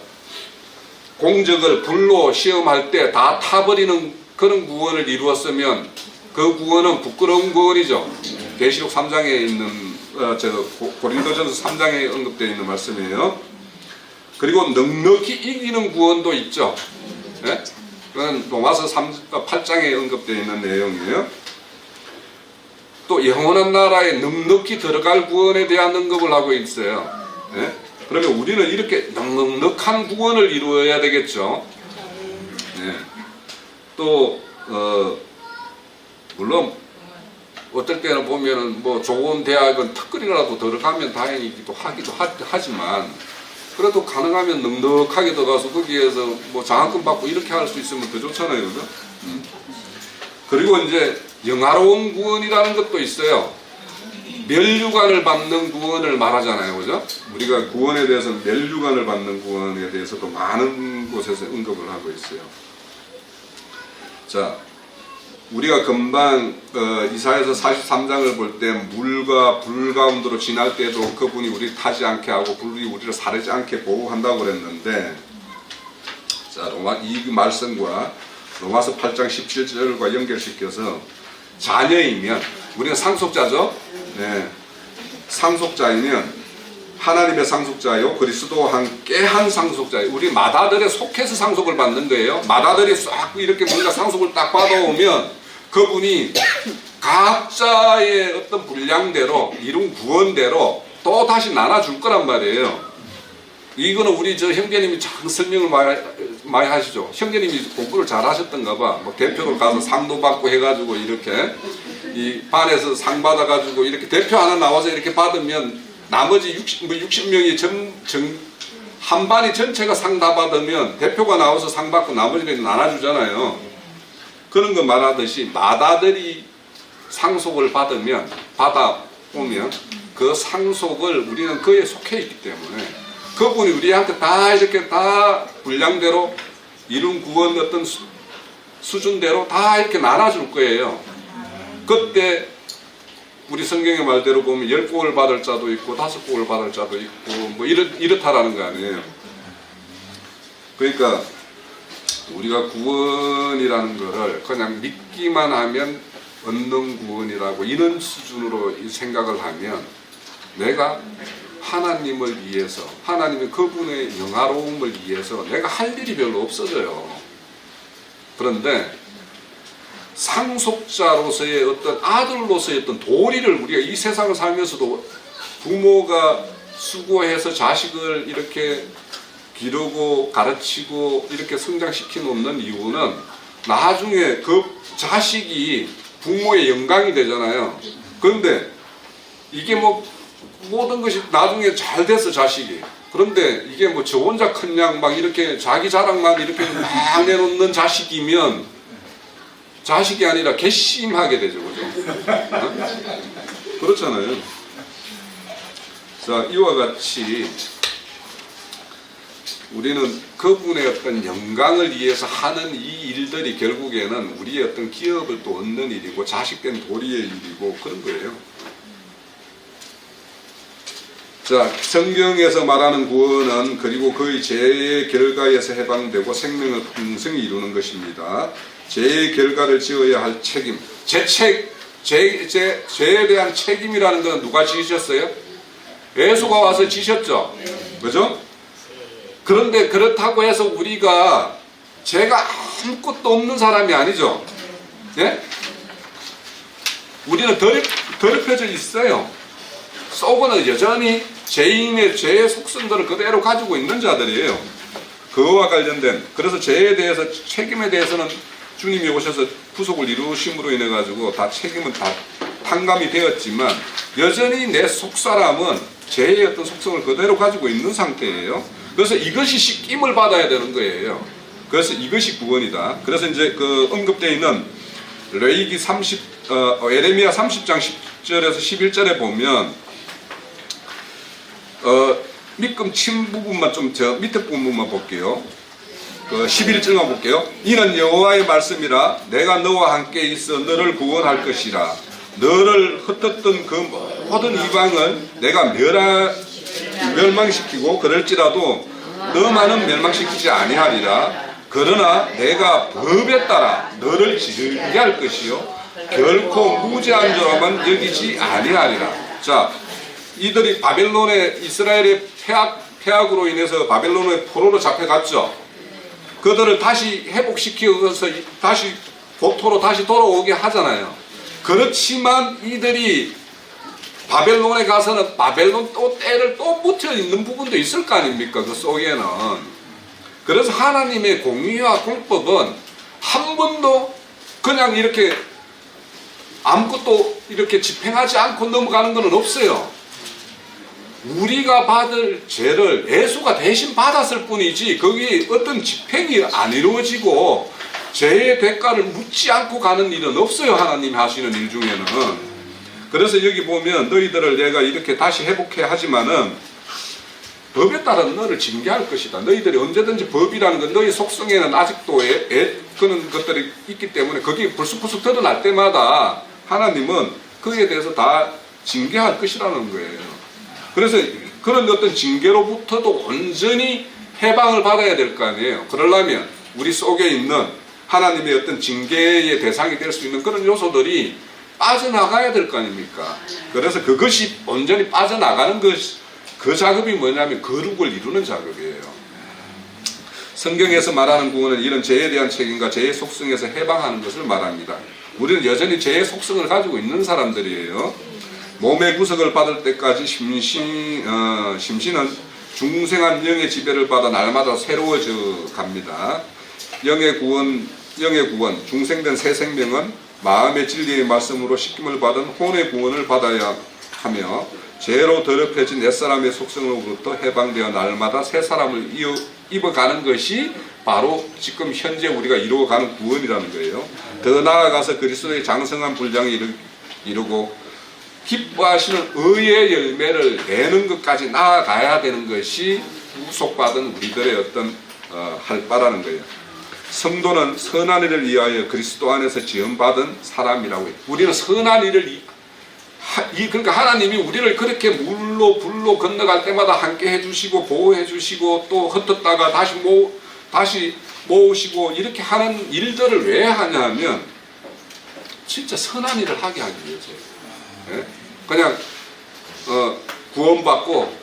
공적을 불로 시험할 때 다 타버리는 그런 구원을 이루었으면 그 구원은 부끄러운 구원이죠. 계시록 3장에 있는 고린도전서 3장에 언급되어 있는 말씀이에요. 그리고 넉넉히 이기는 구원도 있죠. 네? 그건 로마서 8장에 언급되어 있는 내용이에요. 또 영원한 나라에 넉넉히 들어갈 구원에 대한 언급을 하고 있어요. 네? 그러면 우리는 이렇게 넉넉한 구원을 이루어야 되겠죠. 네. 또 물론 어떨 때는 보면은 뭐 좋은 대학은 특권이라도 들어가면 다행이기도 하지만 그래도 가능하면 넉넉하게 들어가서 거기에서 뭐 장학금 받고 이렇게 할 수 있으면 더 좋잖아요, 그죠? 그리고 이제 영화로운 구원이라는 것도 있어요. 멸류관을 받는 구원을 말하잖아요, 그죠? 우리가 구원에 대해서 멸류관을 받는 구원에 대해서도 많은 곳에서 언급을 하고 있어요. 자, 우리가 금방 이사야서 43장을 볼 때 물과 불 가운데로 지날 때도 그분이 우리 타지 않게 하고 불이 우리를 사르지 않게 보호한다고 그랬는데, 자, 이 말씀과 로마서 8장 17절과 연결시켜서 자녀이면 우리는 상속자죠. 네. 상속자이면 하나님의 상속자요 그리스도와 함께 한 상속자예요. 우리 맏아들에 속해서 상속을 받는 거예요. 맏아들이 싹 이렇게 뭔가 상속을 딱 받아오면 그분이 각자의 어떤 분량대로 이룬 구원대로 또 다시 나눠줄 거란 말이에요. 이거는 우리 저 형제님이 참 설명을 많이 하시죠. 형제님이 공부를 잘 하셨던가 봐. 뭐 대표로 가서 상도 받고 해가지고 이렇게 이 반에서 상 받아가지고 이렇게 대표 하나 나와서 이렇게 받으면 나머지 60명이 한 반이 전체가 상 다 받으면 대표가 나와서 상 받고 나머지는 나눠주잖아요. 그런 거 말하듯이 맏아들이 상속을 받아오면 그 상속을 우리는 그에 속해 있기 때문에 그분이 우리한테 다 이렇게 다 분량대로 이룬 구원 어떤 수준대로 다 이렇게 나눠줄 거예요. 그때 우리 성경의 말대로 보면 10곡을 받을 자도 있고 5곡을 받을 자도 있고 뭐 이렇다라는 거 아니에요. 그러니까 우리가 구원이라는 거를 그냥 믿기만 하면 얻는 구원이라고 이런 수준으로 생각을 하면 내가 하나님을 위해서 하나님의 그분의 영화로움을 위해서 내가 할 일이 별로 없어져요. 그런데 상속자로서의 어떤 아들로서의 어떤 도리를 우리가 이 세상을 살면서도 부모가 수고해서 자식을 이렇게 기르고 가르치고 이렇게 성장시켜 놓는 이유는 나중에 그 자식이 부모의 영광이 되잖아요. 그런데 이게 뭐 모든 것이 나중에 잘 됐어 자식이. 그런데 이게 뭐 저 혼자 큰 양 막 이렇게 자기 자랑만 이렇게 막 내놓는 자식이면 자식이 아니라 괘씸하게 되죠, 그죠? 어? 그렇잖아요. 자, 이와 같이 우리는 그분의 어떤 영광을 위해서 하는 이 일들이 결국에는 우리의 어떤 기업을 또 얻는 일이고 자식된 도리의 일이고 그런 거예요. 자, 성경에서 말하는 구원은 그리고 그의 죄의 결과에서 해방되고 생명을 풍성히 이루는 것입니다. 죄의 결과를 지어야 할 책임, 죄에 대한 책임이라는 것은 누가 지으셨어요? 예수가 와서 지셨죠. 그죠? 그런데 그렇다고 해서 우리가 죄가 아무것도 없는 사람이 아니죠. 예? 우리는 더럽혀져 있어요. 속은 여전히 죄인의 죄의 속성들을 그대로 가지고 있는 자들이에요. 그거와 관련된, 그래서 죄에 대해서 책임에 대해서는 주님이 오셔서 구속을 이루심으로 인해 가지고 다 책임은 다 탕감이 되었지만 여전히 내 속사람은 죄의 어떤 속성을 그대로 가지고 있는 상태예요. 그래서 이것이 씻김을 받아야 되는 거예요. 그래서 이것이 구원이다. 그래서 이제 그 언급되어 있는 에레미야 30장 10절에서 11절에 보면 밑금 친 부분만 좀 저 밑에 부분만 볼게요. 그 11절만 볼게요. 이는 여호와의 말씀이라 내가 너와 함께 있어 너를 구원할 것이라 너를 흩었던 그 모든 이방을 내가 멸망시키고 그럴지라도 너만은 멸망시키지 아니하리라. 그러나 내가 법에 따라 너를 징계할 것이요 결코 무죄한 자만 여기지 아니하리라. 자, 이들이 바벨론의 이스라엘의 폐악으로 인해서 바벨론의 포로로 잡혀갔죠. 그들을 다시 회복시켜서 다시 고토로 다시 돌아오게 하잖아요. 그렇지만 이들이 바벨론에 가서는 바벨론 또 때를 또 묻혀 있는 부분도 있을 거 아닙니까? 그 속에는. 그래서 하나님의 공의와 공법은 한 번도 그냥 이렇게 아무것도 이렇게 집행하지 않고 넘어가는 것은 없어요. 우리가 받을 죄를 예수가 대신 받았을 뿐이지 거기 어떤 집행이 안 이루어지고 죄의 대가를 묻지 않고 가는 일은 없어요. 하나님이 하시는 일 중에는. 그래서 여기 보면 너희들을 내가 이렇게 다시 회복해 하지만은 법에 따라 너를 징계할 것이다. 너희들이 언제든지 법이라는 건 너희 속성에는 아직도 그런 것들이 있기 때문에 거기 불쑥불쑥 드러날 때마다 하나님은 그에 대해서 다 징계할 것이라는 거예요. 그래서 그런 어떤 징계로부터도 온전히 해방을 받아야 될 거 아니에요. 그러려면 우리 속에 있는 하나님의 어떤 징계의 대상이 될 수 있는 그런 요소들이 빠져나가야 될 거 아닙니까? 그래서 그것이 온전히 빠져나가는 그 작업이 뭐냐면 거룩을 이루는 작업이에요. 성경에서 말하는 구원은 이런 죄에 대한 책임과 죄의 속성에서 해방하는 것을 말합니다. 우리는 여전히 죄의 속성을 가지고 있는 사람들이에요. 몸의 구속을 받을 때까지 심신은 중생한 영의 지배를 받아 날마다 새로워져 갑니다. 영의 구원, 중생된 새 생명은 마음의 진리의 말씀으로 씻김을 받은 혼의 구원을 받아야 하며 죄로 더럽혀진 옛사람의 속성으로부터 해방되어 날마다 새 사람을 입어가는 것이 바로 지금 현재 우리가 이루어가는 구원이라는 거예요. 더 나아가서 그리스도의 장성한 분량을 이루고 기뻐하시는 의의 열매를 내는 것까지 나아가야 되는 것이 구속받은 우리들의 어떤 할 바라는 거예요. 성도는 선한 일을 위하여 그리스도 안에서 지음받은 사람이라고 해요. 우리는 선한 일을 그러니까 하나님이 우리를 그렇게 물로 불로 건너갈 때마다 함께 해주시고 보호해주시고 또 흩었다가 다시 모으시고 이렇게 하는 일들을 왜 하냐면 진짜 선한 일을 하게 하기 위해서예요. 네? 그냥 구원받고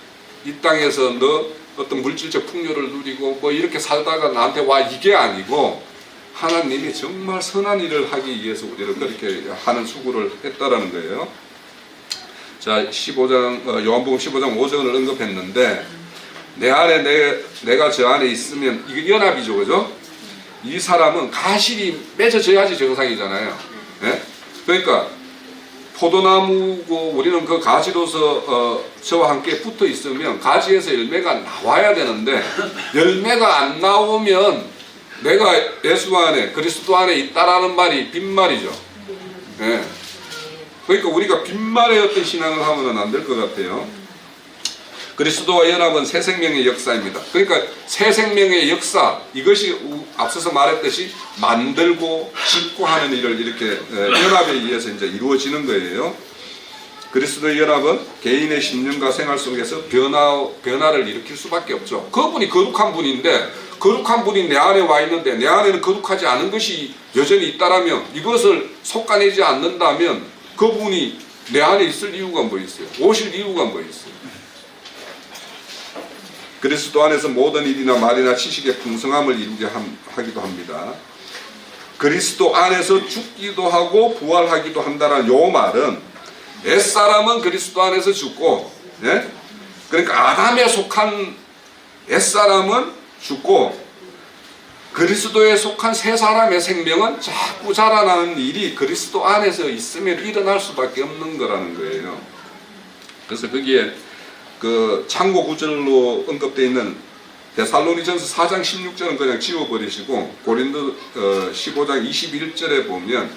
이 땅에서 너 어떤 물질적 풍요를 누리고 뭐 이렇게 살다가 나한테 와 이게 아니고 하나님이 정말 선한 일을 하기 위해서 우리를 그렇게 하는 수고를 했다라는 거예요. 자, 15장 요한복음 15장 5절을 언급했는데 내 안에 내가 저 안에 있으면 이게 연합이죠, 그죠? 이 사람은 가실이 맺어져야지 정상이잖아요. 네? 그러니까 포도나무고 우리는 그 가지로서 저와 함께 붙어 있으면 가지에서 열매가 나와야 되는데 열매가 안 나오면 내가 예수 안에 그리스도 안에 있다라는 말이 빈말이죠. 네. 그러니까 우리가 빈말의 어떤 신앙을 하면 안 될 것 같아요. 그리스도와 연합은 새 생명의 역사입니다. 그러니까 새 생명의 역사, 이것이 앞서서 말했듯이 만들고 짓고 하는 일을 이렇게 연합에 의해서 이제 이루어지는 거예요. 그리스도의 연합은 개인의 신념과 생활 속에서 변화를 일으킬 수밖에 없죠. 그분이 거룩한 분인데 거룩한 분이 내 안에 와 있는데 내 안에는 거룩하지 않은 것이 여전히 있다라면 이것을 솎아내지 않는다면 그분이 내 안에 있을 이유가 뭐 있어요? 오실 이유가 뭐 있어요? 그리스도 안에서 모든 일이나 말이나 지식의 풍성함을 이루게 하기도 합니다. 그리스도 안에서 죽기도 하고 부활하기도 한다는 요 말은 옛사람은 그리스도 안에서 죽고, 예? 그러니까 아담에 속한 옛사람은 죽고 그리스도에 속한 새 사람의 생명은 자꾸 자라나는 일이 그리스도 안에서 있으면 일어날 수밖에 없는 거라는 거예요. 그래서 거기에 그 참고 구절로 언급되어 있는 데살로니전서 4장 16절은 그냥 지워버리시고 고린도 15장 21절에 보면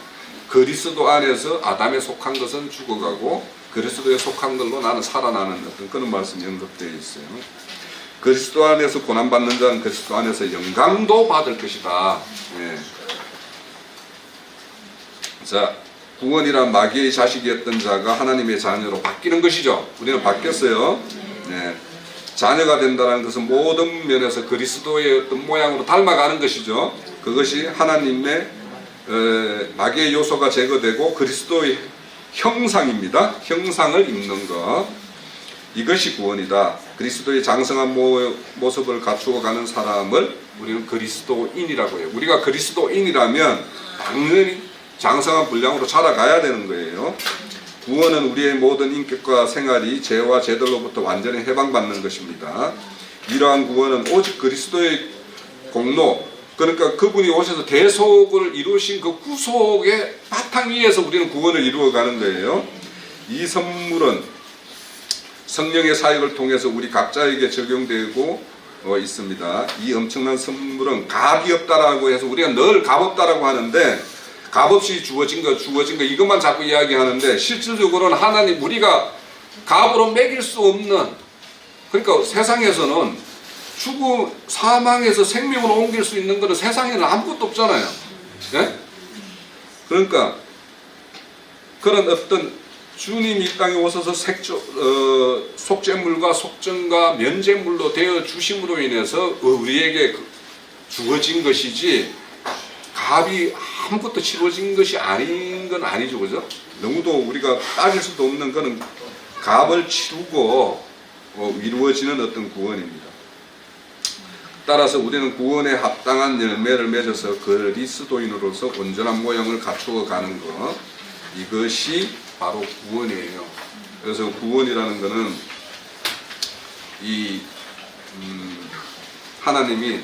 그리스도 안에서 아담에 속한 것은 죽어가고 그리스도에 속한 걸로 나는 살아나는 어떤 그런 말씀이 언급되어 있어요. 그리스도 안에서 고난받는 자는 그리스도 안에서 영광도 받을 것이다. 예. 자, 구원이란 마귀의 자식이었던 자가 하나님의 자녀로 바뀌는 것이죠. 우리는 바뀌었어요. 네. 자녀가 된다는 것은 모든 면에서 그리스도의 어떤 모양으로 닮아가는 것이죠. 그것이 하나님의 마귀의 요소가 제거되고 그리스도의 형상입니다. 형상을 입는 것. 이것이 구원이다. 그리스도의 장성한 모습을 갖추어 가는 사람을 우리는 그리스도인이라고 해요. 우리가 그리스도인이라면 당연히 장성한 분량으로 자라가야 되는 거예요. 구원은 우리의 모든 인격과 생활이 죄와 죄들로부터 완전히 해방받는 것입니다. 이러한 구원은 오직 그리스도의 공로, 그러니까 그분이 오셔서 대속을 이루신 그 구속의 바탕 위에서 우리는 구원을 이루어가는 거예요. 이 선물은 성령의 사역을 통해서 우리 각자에게 적용되고 있습니다. 이 엄청난 선물은 값이 없다라고 해서 우리가 늘 값 없다라고 하는데, 값없이 주어진 거 이것만 자꾸 이야기하는데, 실질적으로는 하나님 우리가 값으로 매길 수 없는, 그러니까 세상에서는 사망에서 생명으로 옮길 수 있는 것은 세상에는 아무것도 없잖아요. 네? 그러니까 그런 어떤 주님이 이 땅에 오셔서 속죄물과 속전과 면제물로 되어 주심으로 인해서 우리에게 주어진 것이지, 값이 아무것도 치러진 것이 아닌 건 아니죠. 그죠? 너무도 우리가 따질 수도 없는 것은 값을 치르고 이루어지는 어떤 구원입니다. 따라서 우리는 구원에 합당한 열매를 맺어서 그리스도인으로서 온전한 모양을 갖추어 가는 것, 이것이 바로 구원이에요. 그래서 구원이라는 것은 하나님이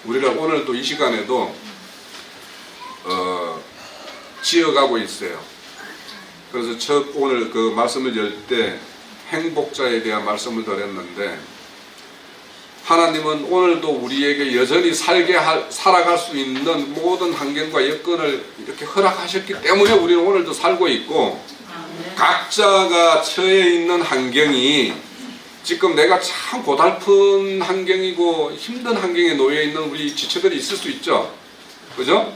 우리가 오늘도 이 시간에도 지어가고 있어요. 그래서 오늘 그 말씀을 열 때 행복자에 대한 말씀을 드렸는데, 하나님은 오늘도 우리에게 여전히 살아갈 수 있는 모든 환경과 여건을 이렇게 허락하셨기 때문에 우리는 오늘도 살고 있고, 각자가 처해 있는 환경이 지금 내가 참 고달픈 환경이고 힘든 환경에 놓여 있는 우리 지체들이 있을 수 있죠. 그죠?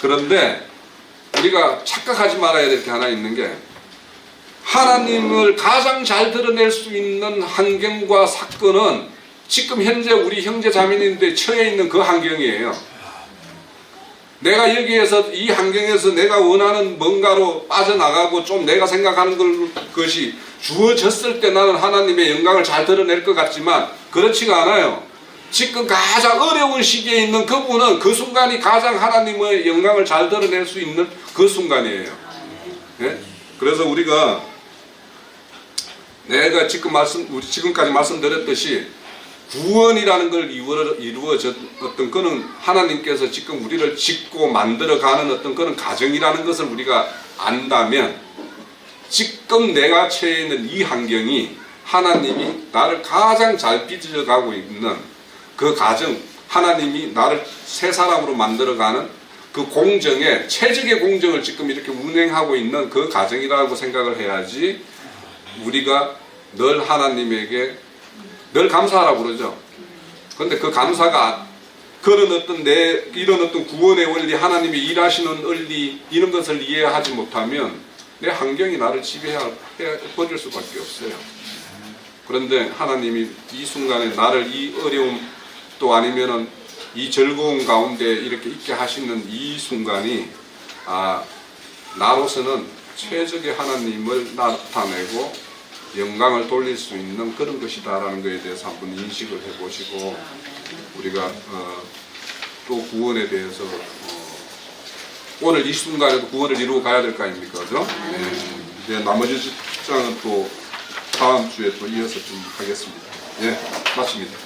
그런데 우리가 착각하지 말아야 될 게 하나 있는 게, 하나님을 가장 잘 드러낼 수 있는 환경과 사건은 지금 현재 우리 형제 자매님들이 처해 있는 그 환경이에요. 내가 여기에서 이 환경에서 내가 원하는 뭔가로 빠져나가고 좀 내가 생각하는 것이 주어졌을 때 나는 하나님의 영광을 잘 드러낼 것 같지만 그렇지가 않아요. 지금 가장 어려운 시기에 있는 그분은 그 순간이 가장 하나님의 영광을 잘 드러낼 수 있는 그 순간이에요. 네? 그래서 우리가 내가 지금까지 말씀드렸듯이 구원이라는 걸 이루어졌던 그는 하나님께서 지금 우리를 짓고 만들어가는 어떤 그런 과정이라는 것을 우리가 안다면, 지금 내가 처해 있는 이 환경이 하나님이 나를 가장 잘 빚어가고 있는 그 과정, 하나님이 나를 새 사람으로 만들어가는 그 공정의 최적의 공정을 지금 이렇게 운행하고 있는 그 과정이라고 생각을 해야지, 우리가 늘 하나님에게 늘 감사하라고 그러죠. 그런데 그 감사가 그런 어떤 이런 어떤 구원의 원리, 하나님이 일하시는 원리, 이런 것을 이해하지 못하면 내 환경이 나를 버릴 수밖에 없어요. 그런데 하나님이 이 순간에 나를 이 어려움 또 아니면은 이 즐거움 가운데 이렇게 있게 하시는 이 순간이, 나로서는 최적의 하나님을 나타내고 영광을 돌릴 수 있는 그런 것이다라는 것에 대해서 한번 인식을 해보시고, 우리가 또 구원에 대해서 오늘 이 순간에도 구원을 이루어 가야 될 거 아닙니까? 그죠? 네. 나머지 장은 또 다음 주에 또 이어서 좀 하겠습니다. 예, 마칩니다.